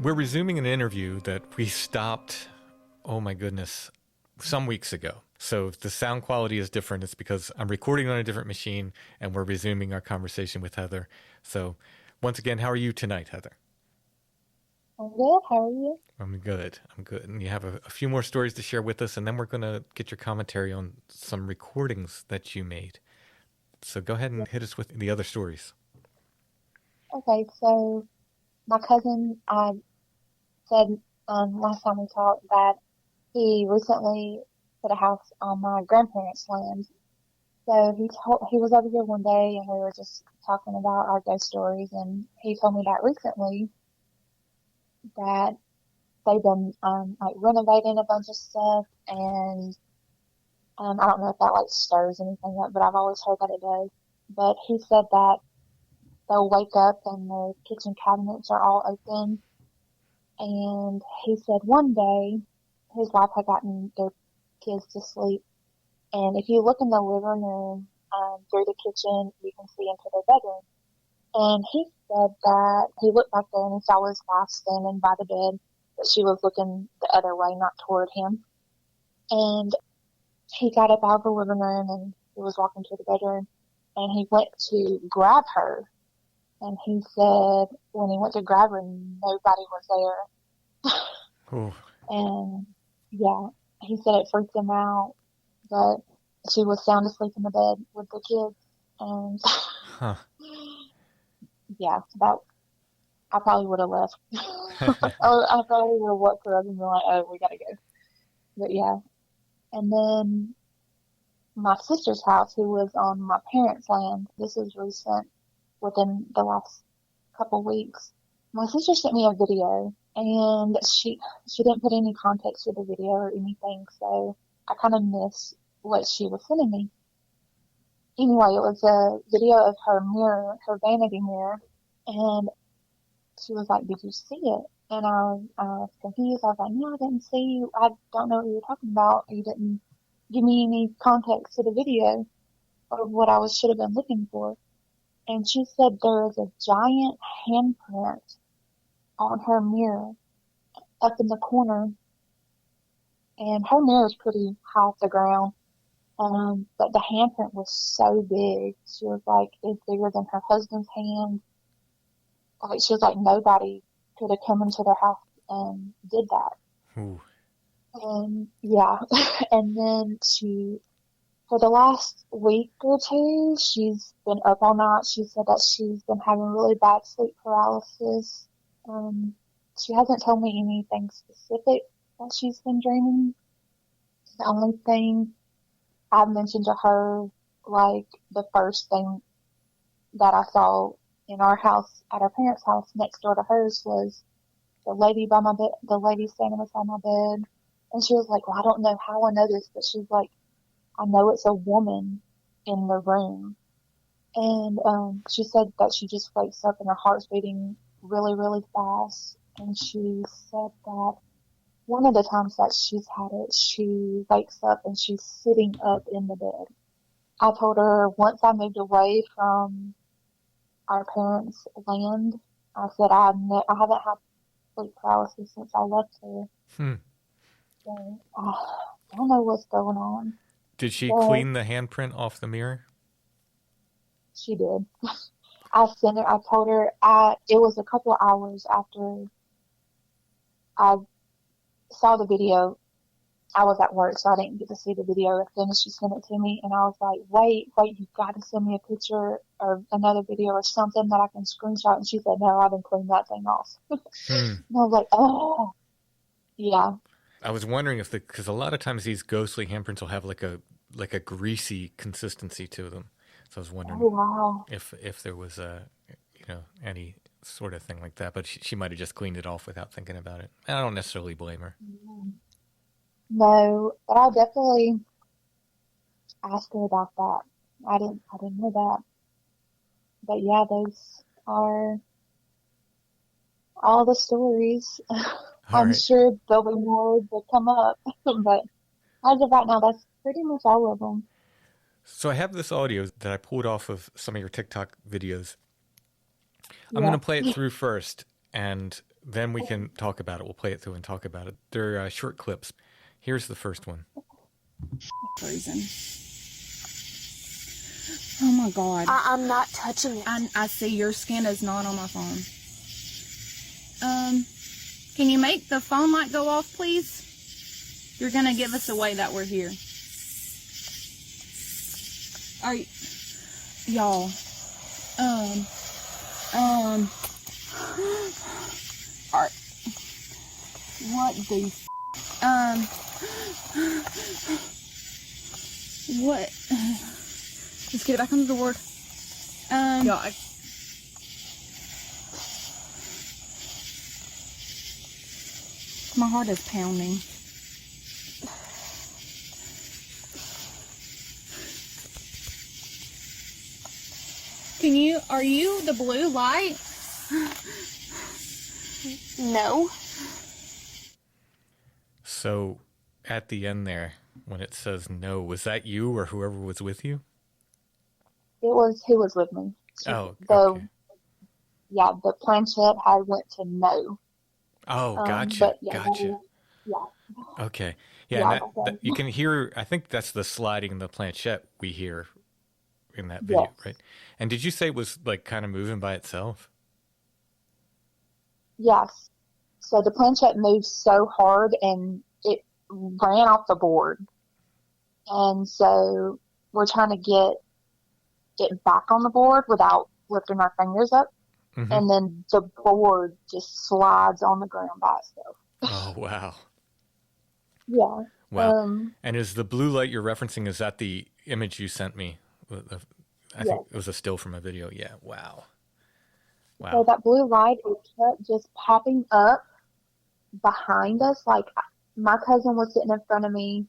We're resuming an interview that we stopped, oh my goodness, some weeks ago. So if the sound quality is different, it's because I'm recording on a different machine and we're resuming our conversation with Heather. So once again, how are you tonight, Heather? I'm good. How are you? I'm good. And you have a few more stories to share with us, and then we're going to get your commentary on some recordings that you made. So go ahead and hit us with the other stories. Okay, so my cousin said last time we talked that he recently put a house on my grandparents' land. So he was over here one day, and we were just talking about our ghost stories, and he told me that recently that they've been like renovating a bunch of stuff, and I don't know if that like stirs anything up, but I've always heard that it does. But he said that they'll wake up and the kitchen cabinets are all open. And he said one day his wife had gotten their kids to sleep. And if you look in the living room through the kitchen, you can see into their bedroom. And he said that he looked back there and he saw his wife standing by the bed, but she was looking the other way, not toward him. And he got up out of the living room and he was walking to the bedroom, and he went to grab her. And he said when he went to grab her, nobody was there. Oh. And yeah, he said it freaked him out, but she was sound asleep in the bed with the kids. And yeah, I probably would have left. I probably would have walked her up and been like, oh, we gotta go. But yeah. And then my sister's house, who was on my parents' land, this is recent, within the last couple weeks. My sister sent me a video, and she didn't put any context to the video or anything, so I kind of missed what she was sending me. Anyway, it was a video of her mirror, her vanity mirror, and she was like, did you see it? And I was confused. I was like, no, I didn't see you. I don't know what you were talking about. You didn't give me any context to the video of what I should have been looking for. And she said there is a giant handprint on her mirror up in the corner. And her mirror is pretty high off the ground. But the handprint was so big. She was like, it's bigger than her husband's hand. Like, she was like, nobody could have come into their house and did that. Ooh. And yeah, and then for the last week or two, she's been up all night. She said that she's been having really bad sleep paralysis. She hasn't told me anything specific that she's been dreaming. The only thing I've mentioned to her, like the first thing that I saw in our house, at our parents' house next door to hers, was the lady by my bed, the lady standing beside my bed. And she was like, well, I don't know how I know this, but she's like, I know it's a woman in the room. And she said that she just wakes up and her heart's beating really, really fast. And she said that one of the times that she's had it, she wakes up and she's sitting up in the bed. I told her once I moved away from our parents' land, I said I haven't had sleep paralysis since I left her. So, I don't know what's going on. Did she clean the handprint off the mirror? She did. I told her, it was a couple of hours after I saw the video. I was at work, so I didn't get to see the video as soon as she sent it to me. And I was like, wait, you've got to send me a picture or another video or something that I can screenshot. And she said, no, I didn't clean that thing off. And I was like, oh, yeah. I was wondering because a lot of times these ghostly handprints will have like a greasy consistency to them. So I was wondering if there was any sort of thing like that. But she might have just cleaned it off without thinking about it. I don't necessarily blame her. No, but I'll definitely ask her about that. I didn't know that. But yeah, those are all the stories. I'm sure there'll be more that come up, but as of right now, that's pretty much all of them. So I have this audio that I pulled off of some of your TikTok videos. I'm going to play it through first, and then we can talk about it. We'll play it through and talk about it. They're short clips. Here's the first one. Reason. Oh my God. I'm not touching it. I see your skin is not on my phone. Can you make the phone light go off, please? You're gonna give us away that we're here. Are you, y'all? What the? What? Just get it back on the board. Yeah. My heart is pounding. Are you the blue light? No. So, at the end there, when it says no, was that you or whoever was with you? It was who was with me. Okay. Yeah, the planchette had went to no. Oh, gotcha. Yeah, gotcha. Yeah. Okay. Yeah, that you can hear, I think that's the sliding in the planchette we hear in that video, right? And did you say it was like kind of moving by itself? Yes. So the planchette moved so hard and it ran off the board. And so we're trying to get it back on the board without lifting our fingers up. Mm-hmm. And then the board just slides on the ground by itself. Oh, wow. Yeah. Wow. And is the blue light you're referencing, is that the image you sent me? I think it was a still from a video. Yeah. Wow. Wow. So that blue light, it kept just popping up behind us. Like my cousin was sitting in front of me,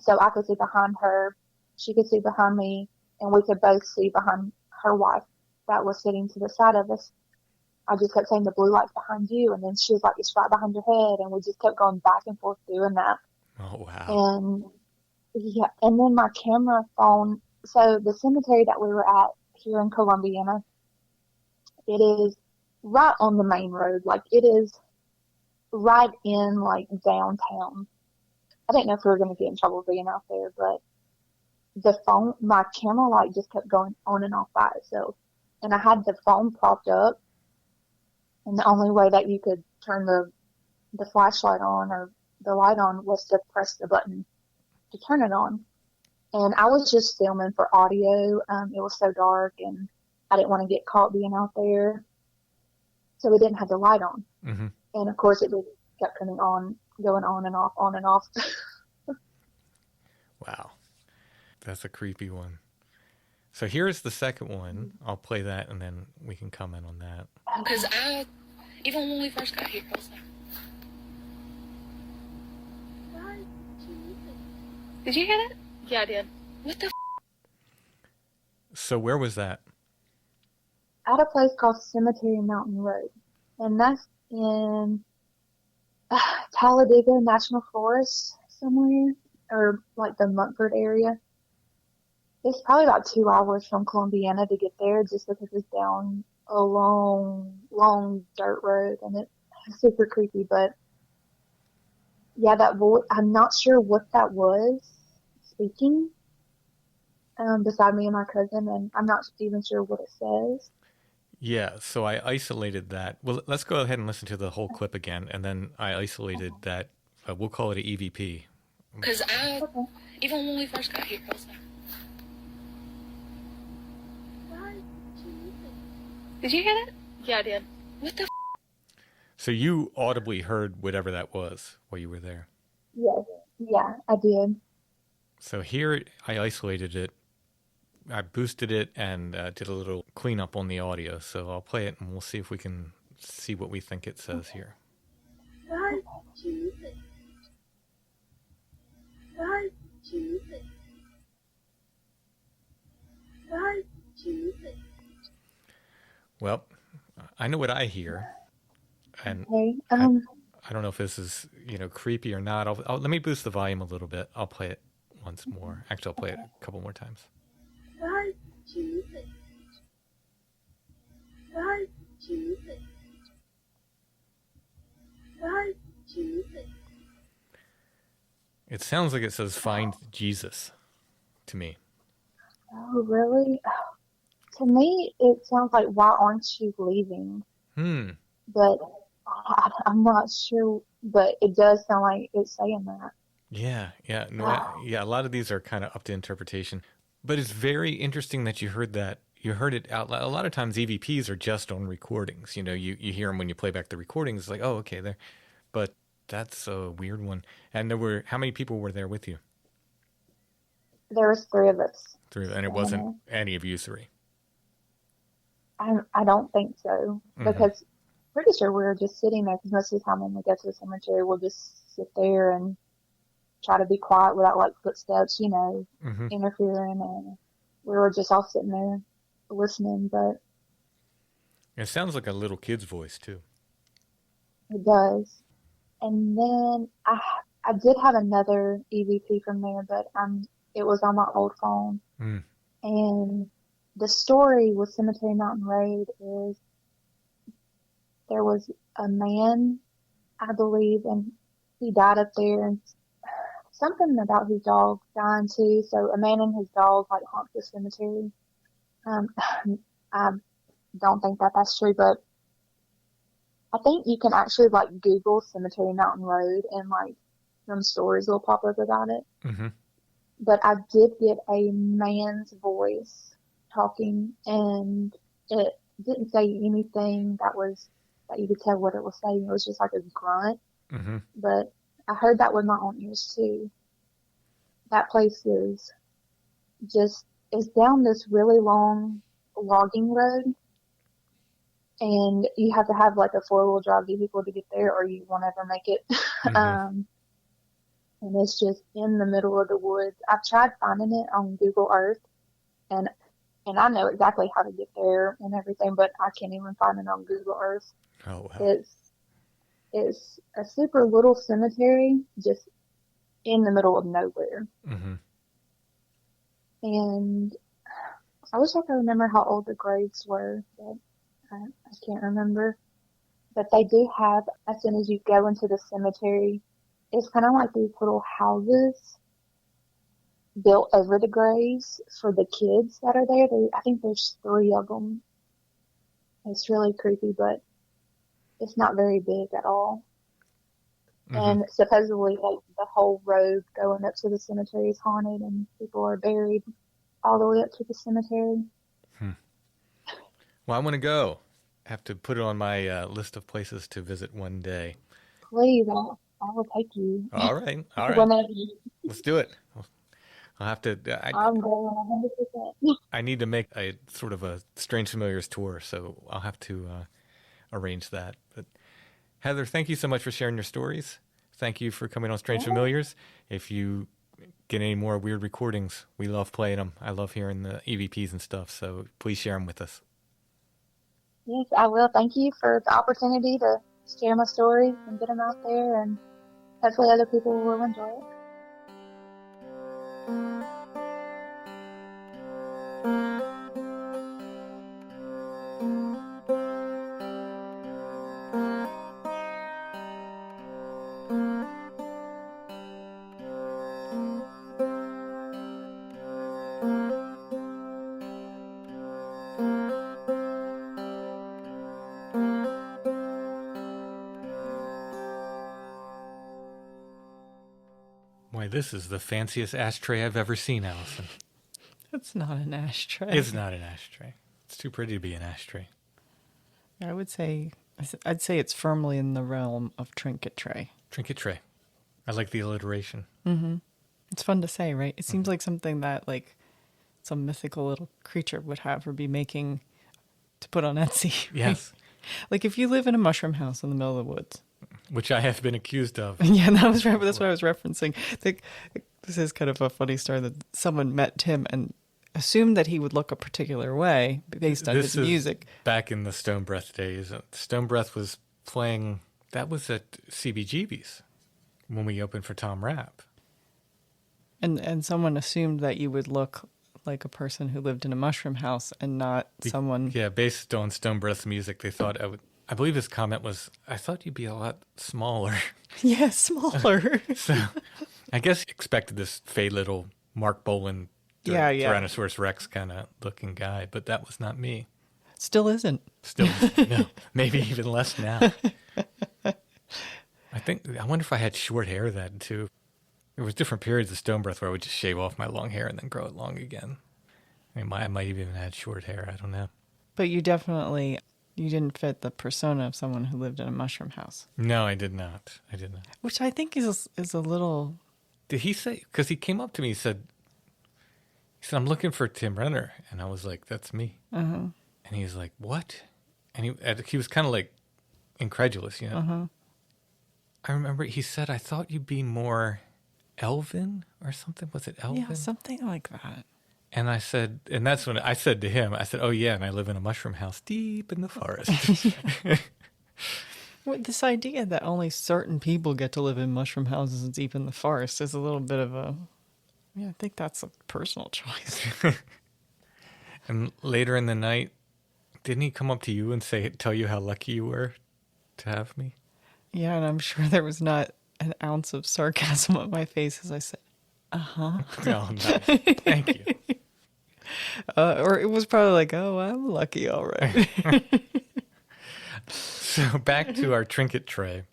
so I could see behind her. She could see behind me, and we could both see behind her wife that was sitting to the side of us. I just kept saying, the blue light's behind you. And then she was like, it's right behind your head. And we just kept going back and forth doing that. Oh, wow. And yeah, and then my camera phone. So the cemetery that we were at here in Columbiana, it is right on the main road. Like it is right in like downtown. I didn't know if we were going to get in trouble being out there, but my camera light just kept going on and off by itself. And I had the phone propped up. And the only way that you could turn the the flashlight on or the light on was to press the button to turn it on. And I was just filming for audio. It was so dark and I didn't want to get caught being out there. So we didn't have the light on. Mm-hmm. And of course it just kept coming on, going on and off, on and off. Wow. That's a creepy one. So here's the second one. I'll play that and then we can comment on that. Because even when we first got here, I was like, did you hear that? Yeah, I did. What the So where was that? At a place called Cemetery Mountain Road. And that's in Talladega National Forest somewhere, or like the Montford area. It's probably about 2 hours from Columbiana to get there just because it's down a long, long dirt road and it's super creepy. But yeah, that voice, I'm not sure what that was speaking beside me and my cousin, and I'm not even sure what it says. Yeah, so I isolated that. Well, let's go ahead and listen to the whole clip again, and then I isolated that. We'll call it an EVP. Because even when we first got here, I was like, did you hear that? Yeah, I did. What the So you audibly heard whatever that was while you were there. Yes, yeah, I did. So here I isolated it. I boosted it and did a little cleanup on the audio. So I'll play it and we'll see if we can see what we think it says here. Well, I know what I hear, and Okay, I don't know if this is creepy or not. Let me boost the volume a little bit. I'll play it once more. Actually, I'll play it a couple more times. It sounds like it says "Find Jesus" to me. Oh, really? To me, it sounds like, why aren't you leaving? But I'm not sure, but it does sound like it's saying that. Yeah. A lot of these are kind of up to interpretation, but it's very interesting that you heard that. You heard it out loud. A lot of times EVPs are just on recordings. You hear them when you play back the recordings. It's like, oh, okay, there. But that's a weird one. And how many people were there with you? There was 3 of us. 3, and it wasn't any of you 3. I don't think so, because pretty sure we were just sitting there, because most of the time when we go to the cemetery, we'll just sit there and try to be quiet without like footsteps, interfering, and we were just all sitting there listening. But it sounds like a little kid's voice too. It does. And then I did have another EVP from there, but it was on my old phone. And the story with Cemetery Mountain Road is there was a man, I believe, and he died up there, and something about his dog dying too. So a man and his dog like haunt the cemetery. I don't think that that's true, but I think you can actually like Google Cemetery Mountain Road and like some stories will pop up about it. But I did get a man's voice talking, and it didn't say anything that you could tell what it was saying. It was just like a grunt. But I heard that with my own ears too. That place is down this really long logging road, and you have to have like a 4-wheel drive vehicle to get there, or you won't ever make it. And it's just in the middle of the woods. I've tried finding it on Google Earth, and I know exactly how to get there and everything, but I can't even find it on Google Earth. Oh, wow. It's a super little cemetery just in the middle of nowhere. And I wish I could remember how old the graves were, but I can't remember. But they do have, as soon as you go into the cemetery, it's kind of like these little houses built over the graves for the kids that are there. I think there's 3 of them. It's really creepy, but it's not very big at all. And supposedly, like, the whole road going up to the cemetery is haunted, and people are buried all the way up to the cemetery. Well, I want to go. I have to put it on my list of places to visit one day. Please, I will take you. All right. All right. Whenever you, Let's do it. I'll have to. I'm going 100%. I need to make a sort of a Strange Familiars tour, so I'll have to arrange that. But Heather, thank you so much for sharing your stories. Thank you for coming on Strange Familiars. If you get any more weird recordings, we love playing them. I love hearing the EVPs and stuff, so please share them with us. Yes, I will. Thank you for the opportunity to share my stories and get them out there, and hopefully other people will enjoy it. Why, this is the fanciest ashtray I've ever seen, Allison. It's not an ashtray. It's not an ashtray. It's too pretty to be an ashtray. I would say, I'd say it's firmly in the realm of trinket tray. Trinket tray. I like the alliteration. It's fun to say, right? It seems like something that like some mythical little creature would have or be making to put on Etsy. Right? Yes. Like if you live in a mushroom house in the middle of the woods. Which I have been accused of. Yeah, that's what I was referencing. This is kind of a funny story that someone met Tim and assumed that he would look a particular way based on his music. Back in the Stone Breath days. Stone Breath was playing, that was at CBGB's when we opened for Tom Rapp. And someone assumed that you would look like a person who lived in a mushroom house and not someone. Yeah, based on Stone Breath's music, they thought I would. I believe his comment was, I thought you'd be a lot smaller. Yeah, smaller. So I guess he expected this fey little Mark Bolan Tyrannosaurus Rex kind of looking guy, but that was not me. Still isn't. Still, no, maybe even less now. I wonder if I had short hair then too. There was different periods of Stone Breath where I would just shave off my long hair and then grow it long again. I might even have had short hair. I don't know. But you didn't fit the persona of someone who lived in a mushroom house. No, I did not. Which I think is a little. Did he say? Because he came up to me. He said, "I'm looking for Tim Renner," and I was like, "That's me." And he was like, "What?" And he was kind of like incredulous, you know. I remember he said, "I thought you'd be more elven or something." Was it elven? Yeah, something like that. And I said, and that's when I said to him, I said, "Oh yeah, and I live in a mushroom house deep in the forest." Well, this idea that only certain people get to live in mushroom houses deep in the forest is a little bit of a. Yeah, I think that's a personal choice. And later in the night, didn't he come up to you and tell you how lucky you were to have me? Yeah, and I'm sure there was not an ounce of sarcasm on my face as I said, Oh, nice. Thank you. Or it was probably like, oh, I'm lucky, all right. So back to our trinket tray.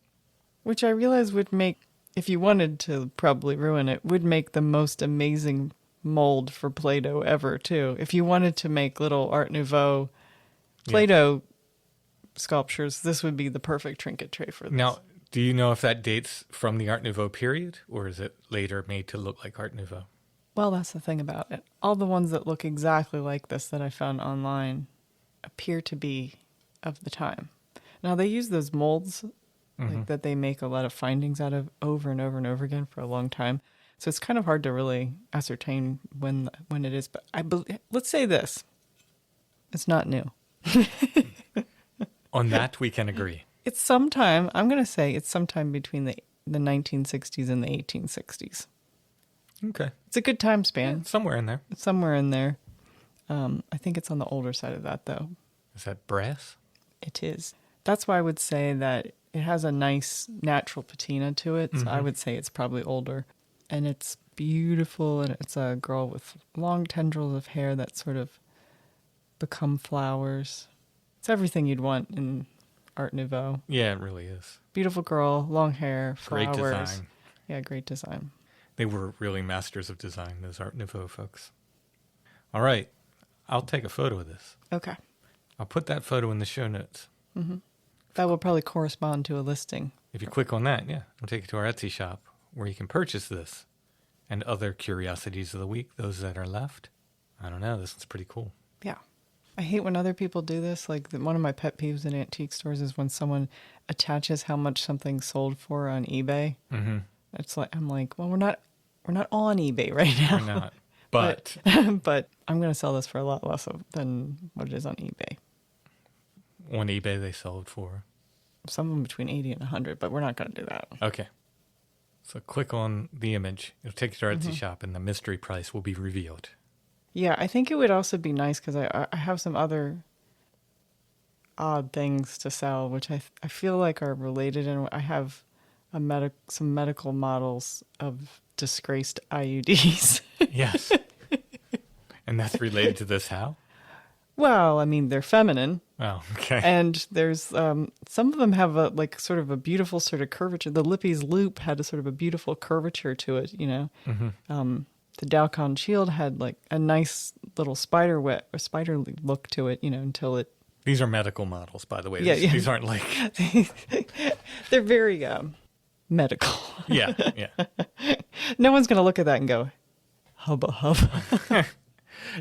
Which I realize would make, if you wanted to probably ruin it, would make the most amazing mold for Play-Doh ever, too. If you wanted to make little Art Nouveau Play-Doh sculptures, this would be the perfect trinket tray for this. Now, do you know if that dates from the Art Nouveau period, or is it later made to look like Art Nouveau? Well, that's the thing about it. All the ones that look exactly like this that I found online appear to be of the time. Now, they use those molds like that they make a lot of findings out of over and over and over again for a long time. So it's kind of hard to really ascertain when it is. But let's say this. It's not new. On that, we can agree. It's sometime, I'm going to say it's sometime between the 1960s and the 1860s. Okay. It's a good time span. Yeah, somewhere in there. It's somewhere in there. I think it's on the older side of that, though. Is that brass? It is. That's why I would say that it has a nice natural patina to it. So I would say it's probably older. And it's beautiful. And it's a girl with long tendrils of hair that sort of become flowers. It's everything you'd want in Art Nouveau. Yeah, it really is. beautiful girl, long hair, Great flowers. design. Yeah, great design. They were really masters of design, those Art Nouveau folks. All right. I'll take a photo of this. Okay. I'll put that photo in the show notes. That will probably correspond to a listing. If you click on that, it'll take you to our Etsy shop where you can purchase this and other curiosities of the week, those that are left. I don't know. This one's pretty cool. Yeah. I hate when other people do this. Like one of my pet peeves in antique stores is when someone attaches how much something sold for on eBay. Mm-hmm. It's like, I'm like, well, we're not on eBay right now. We're not. But but I'm going to sell this for a lot less than what it is on eBay. on eBay they sold for. Some of them between 80 and 100, but we're not going to do that. Okay. So click on the image. It'll take you to our Etsy shop and the mystery price will be revealed. Yeah, I think it would also be nice because I have some other odd things to sell, which I feel like are related. And I have some medical models of disgraced IUDs. Yes. And that's related to this how? Well, I mean, they're feminine. Oh, okay. And there's some of them have a like sort of a beautiful sort of curvature. The Lippy's loop had a sort of a beautiful curvature to it, you know. Mm-hmm. The Dalcon shield had like a nice little spider look to it, you know, until it. These are medical models, by the way. Yeah, These aren't like. They're very medical. Yeah. No one's going to look at that and go, hubba hubba.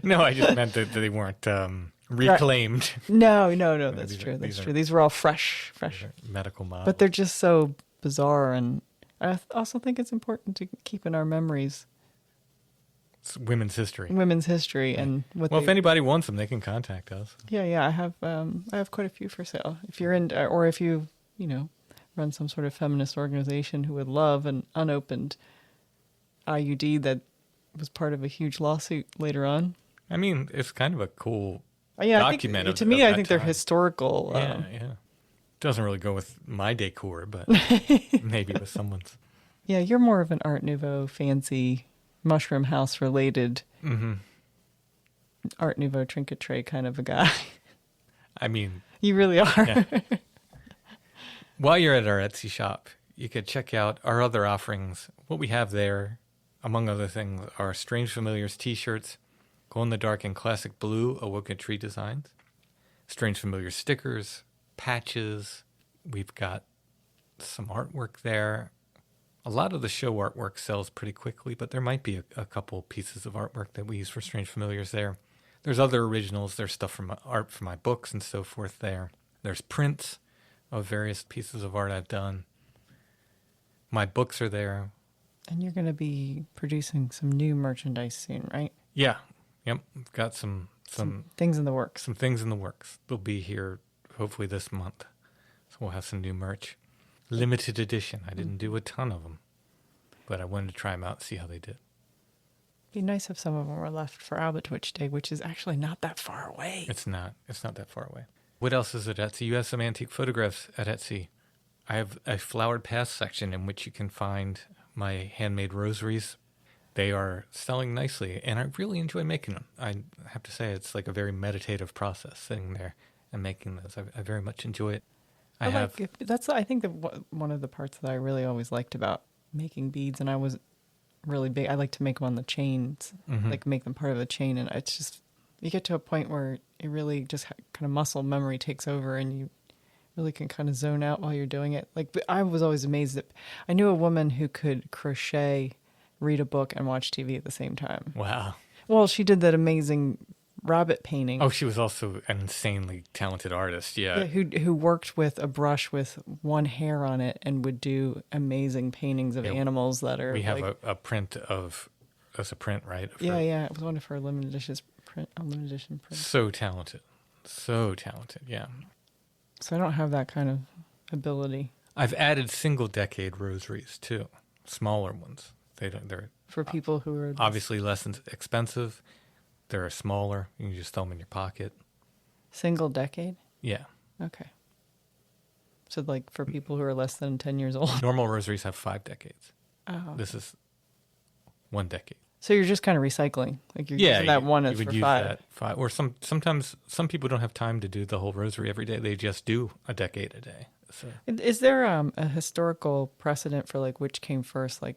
No, I just meant that they weren't reclaimed. No, that's true. These are true. These were all fresh. Medical models. But they're just so bizarre, and I also think it's important to keep in our memories it's women's history. And what. Well, if anybody wants them, they can contact us. Yeah, I have quite a few for sale. If you're in, or if you run some sort of feminist organization who would love an unopened IUD that was part of a huge lawsuit later on. I mean, it's kind of a cool I document. think, to me, I think they're historical. Yeah. Doesn't really go with my decor, but maybe with someone's. Yeah, you're more of an Art Nouveau, fancy, mushroom house related Art Nouveau trinket tray kind of a guy. I mean, you really are. Yeah. While you're at our Etsy shop, you could check out our other offerings. What we have there, among other things, are Strange Familiars t-shirts, glow-in-the-dark and classic blue Awoken Tree designs, Strange Familiars stickers, patches. We've got some artwork there. A lot of the show artwork sells pretty quickly, but there might be a couple pieces of artwork that we use for Strange Familiars there. There's other originals. There's stuff from art for my books and so forth there. There's prints of various pieces of art I've done. My books are there. And you're going to be producing some new merchandise soon, right? Yeah. Yep. I've got some things in the works. Some things in the works. They'll be here hopefully this month. So we'll have some new merch. Limited edition. I didn't do a ton of them, but I wanted to try them out and see how they did. It'd be nice if some of them were left for Albatwitch Day, which is actually not that far away. It's not that far away. What else is at Etsy? You have some antique photographs at Etsy. I have a flowered past section in which you can find my handmade rosaries. They are selling nicely, and I really enjoy making them. I have to say it's like a very meditative process sitting there and making those. I very much enjoy it. I think one of the parts that I really always liked about making beads, and I was really big. I like to make them on the chains, like make them part of the chain, and it's just you get to a point where it really just kind of muscle memory takes over, and you really can kind of zone out while you're doing it. Like I was always amazed that I knew a woman who could crochet, read a book, and watch TV at the same time. Wow. Well, she did that amazing rabbit painting. Oh, she was also an insanely talented artist. Yeah. Who worked with a brush with one hair on it and would do amazing paintings of animals that are. We have a print of as a print, right? Yeah. It was one of her limited edition prints. So talented. Yeah. So I don't have that kind of ability. I've added single decade rosaries too, smaller ones. They're for people who are obviously less expensive. They're smaller. You can just throw them in your pocket. Single decade? Yeah. Okay. So like for people who are less than 10 years old. Normal rosaries have 5 decades. Oh. This is 1 decade. So you're just kind of recycling. Like you're using that one as for 5. That 5. Or sometimes some people don't have time to do the whole rosary every day. They just do a decade a day. So Is there a historical precedent for like which came first? Like,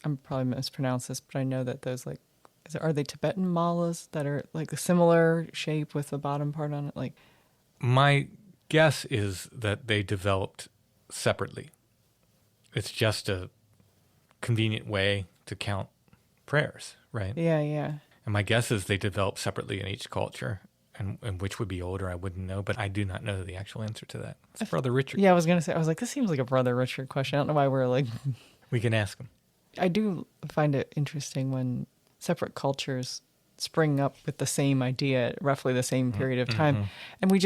I'm probably mispronounced this, but I know that those like, are they Tibetan malas that are like a similar shape with the bottom part on it? Like, my guess is that they developed separately. It's just a convenient way to count prayers, right? yeah, yeah. And my guess is they developed separately in each culture, and which would be older, I wouldn't know, but I do not know the actual answer to that. It's Brother Richard. Yeah, I was gonna say. I was like, this seems like a Brother Richard question. I don't know why we're like. We can ask him. I do find it interesting when separate cultures spring up with the same idea at roughly the same period of time, and we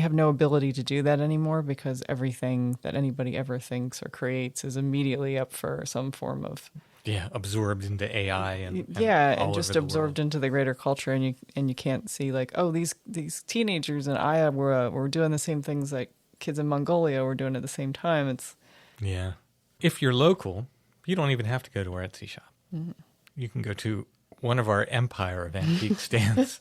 have no ability to do that anymore because everything that anybody ever thinks or creates is immediately up for some form of Absorbed into AI and and just absorbed into the greater culture, and you can't see like, oh, these teenagers in Aya were doing the same things like kids in Mongolia were doing at the same time. It's if you're local, you don't even have to go to our Etsy shop. Mm-hmm. You can go to one of our empire of antique stands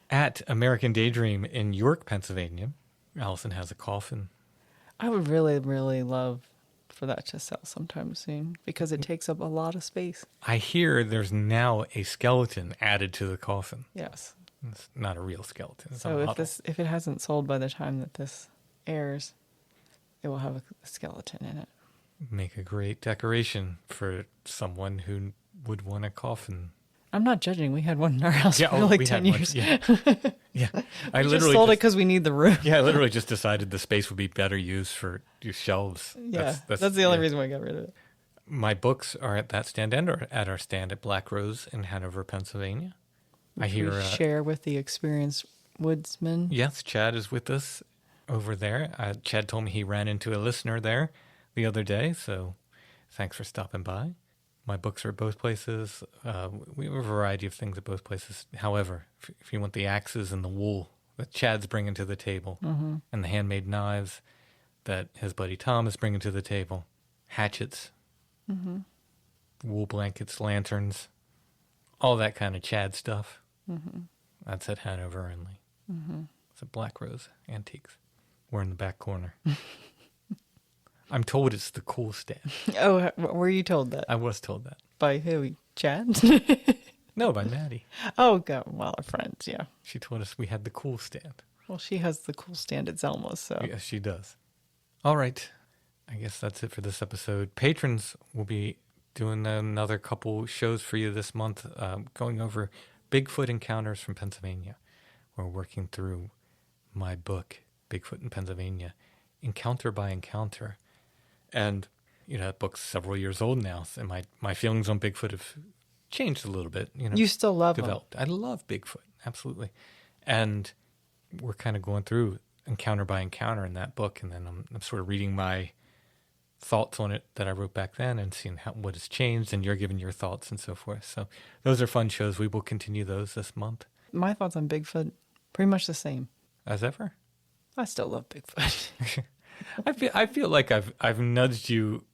at American Daydream in York, Pennsylvania. Allison has a coffin. I would really, really love for that to sell sometime soon because it takes up a lot of space. I hear there's now a skeleton added to the coffin. Yes. It's not a real skeleton. It's so if it hasn't sold by the time that this airs, it will have a skeleton in it. Make a great decoration for someone who would want a coffin. I'm not judging. We had one in our house for like 10 years. Yeah. I we just sold it because we need the room. Yeah, I literally just decided the space would be better used for your shelves. Yeah, that's the only reason why I got rid of it. My books are at that stand and or at our stand at Black Rose in Hanover, Pennsylvania. We share with the experienced woodsman. Yes, Chad is with us over there. Chad told me he ran into a listener there the other day, so thanks for stopping by. My books are at both places. We have a variety of things at both places. However, if you want the axes and the wool that Chad's bringing to the table, and the handmade knives that his buddy Tom is bringing to the table, hatchets, wool blankets, lanterns, all that kind of Chad stuff, that's at Hanover only. It's at Black Rose Antiques. We're in the back corner. I'm told it's the cool stand. Oh, were you told that? I was told that. By who? Chad? No, by Maddie. Oh, God. Well, our friends, yeah. She told us we had the cool stand. Well, she has the cool stand at Zelma's, so. Yes, she does. All right. I guess that's it for this episode. Patrons will be doing another couple shows for you this month, going over Bigfoot encounters from Pennsylvania. We're working through my book, Bigfoot in Pennsylvania, Encounter by Encounter. And, that book's several years old now, and my feelings on Bigfoot have changed a little bit. You still love developed. him. I love Bigfoot, absolutely. And we're kind of going through encounter by encounter in that book, and then I'm sort of reading my thoughts on it that I wrote back then and seeing what has changed, and you're giving your thoughts and so forth. So those are fun shows. We will continue those this month. My thoughts on Bigfoot, pretty much the same. As ever? I still love Bigfoot. I feel like I've nudged you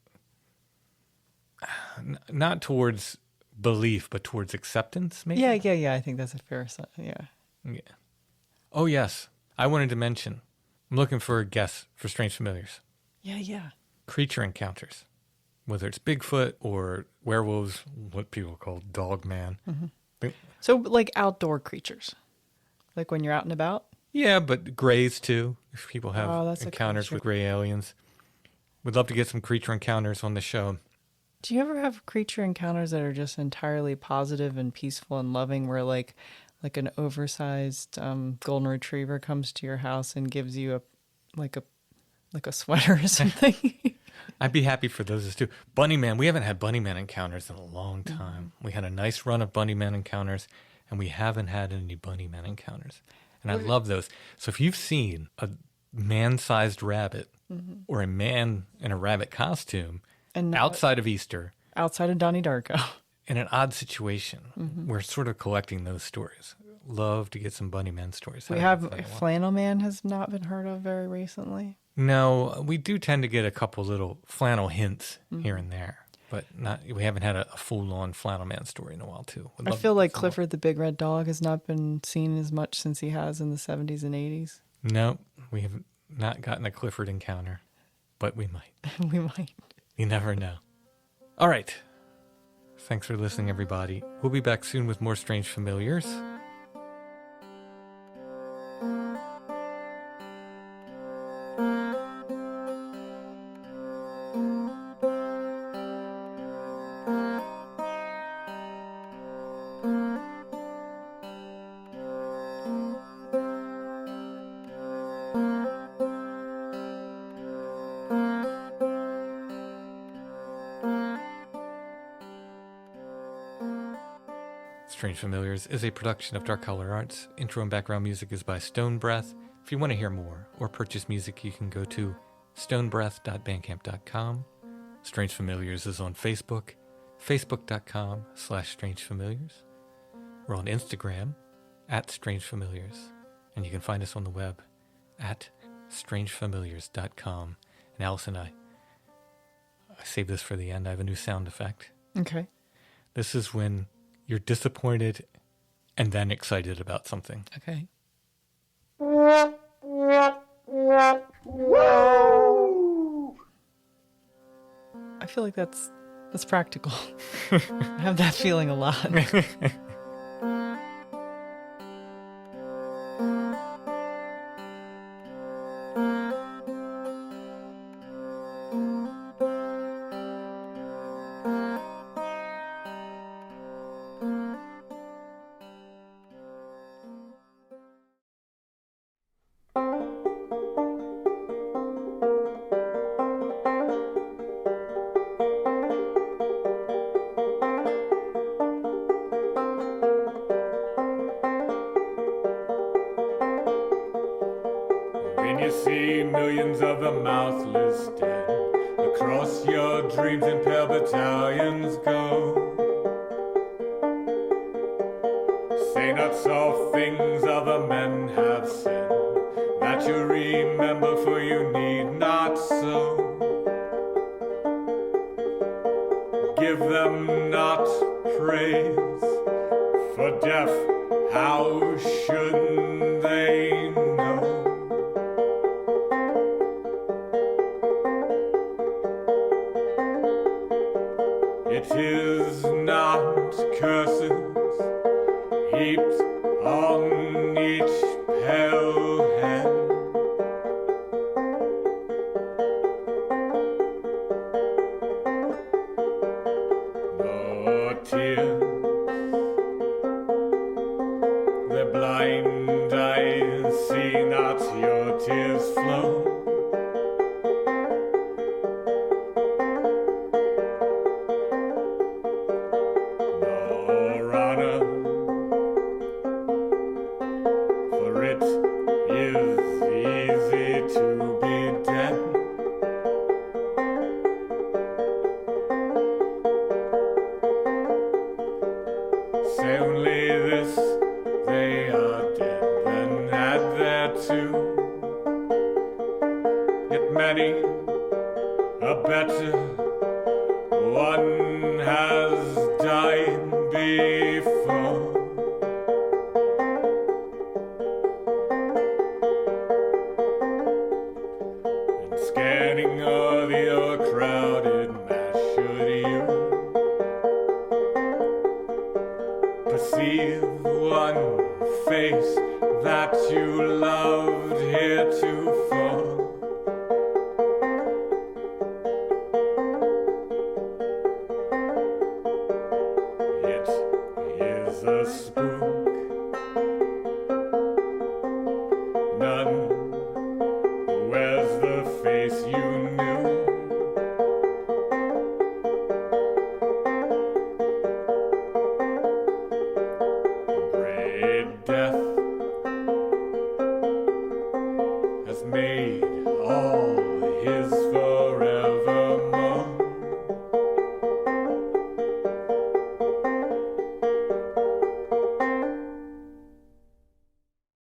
not towards belief, but towards acceptance, maybe? Yeah. I think that's a fair assumption. Yeah. Oh, yes. I wanted to mention, I'm looking for a guest for Strange Familiars. Yeah. Creature encounters, whether it's Bigfoot or werewolves, what people call dog man. So, like outdoor creatures, like when you're out and about? Yeah, but grays too, if people have encounters with gray aliens. We'd love to get some creature encounters on the show. Do you ever have creature encounters that are just entirely positive and peaceful and loving, where like an oversized golden retriever comes to your house and gives you a sweater or something? I'd be happy for those too. Bunny Man, we haven't had Bunny Man encounters in a long time. We had a nice run of Bunny Man encounters, and we haven't had any Bunny Man encounters. And I love those. So if you've seen a man-sized rabbit or a man in a rabbit costume and outside of Easter, outside of Donnie Darko, in an odd situation, we're sort of collecting those stories. Love to get some Bunny Man stories. We have Flannel Man has not been heard of very recently. No, we do tend to get a couple little flannel hints here and there. But we haven't had a full-on Flannel Man story in a while, too. I feel like Clifford the Big Red Dog has not been seen as much since he has in the 70s and 80s. No, we haven't. not gotten a Clifford encounter, but we might. We might. You never know. All right. Thanks for listening, everybody. We'll be back soon with more Strange Familiars. Strange Familiars is a production of Dark Color Arts. Intro and background music is by Stone Breath. If you want to hear more or purchase music, you can go to stonebreath.bandcamp.com. Strange Familiars is on Facebook, facebook.com/strangefamiliars. We're on Instagram @strangefamiliars. And you can find us on the web at strangefamiliars.com. And Allison, I saved this for the end. I have a new sound effect. Okay. This is when you're disappointed and then excited about something. Okay. I feel like that's practical. I have that feeling a lot. When you see millions of the mouthless dead across your dreams in pale battalions go, say not soft things other men have said, that you remember, for you need not so. Give them not praise, for deaf, how should they know? It is not curses heaped on each pale head. Nor tears, their blind eyes see not your tears flow. Nor honor, for it is easy to be dead. Say only this, they are dead, then add thereto, yet many a better one has died before. And scanning o'er the overcrowded mass, should you perceive one face that you loved heretofore, it is a spook. None wears the face you knew. Great death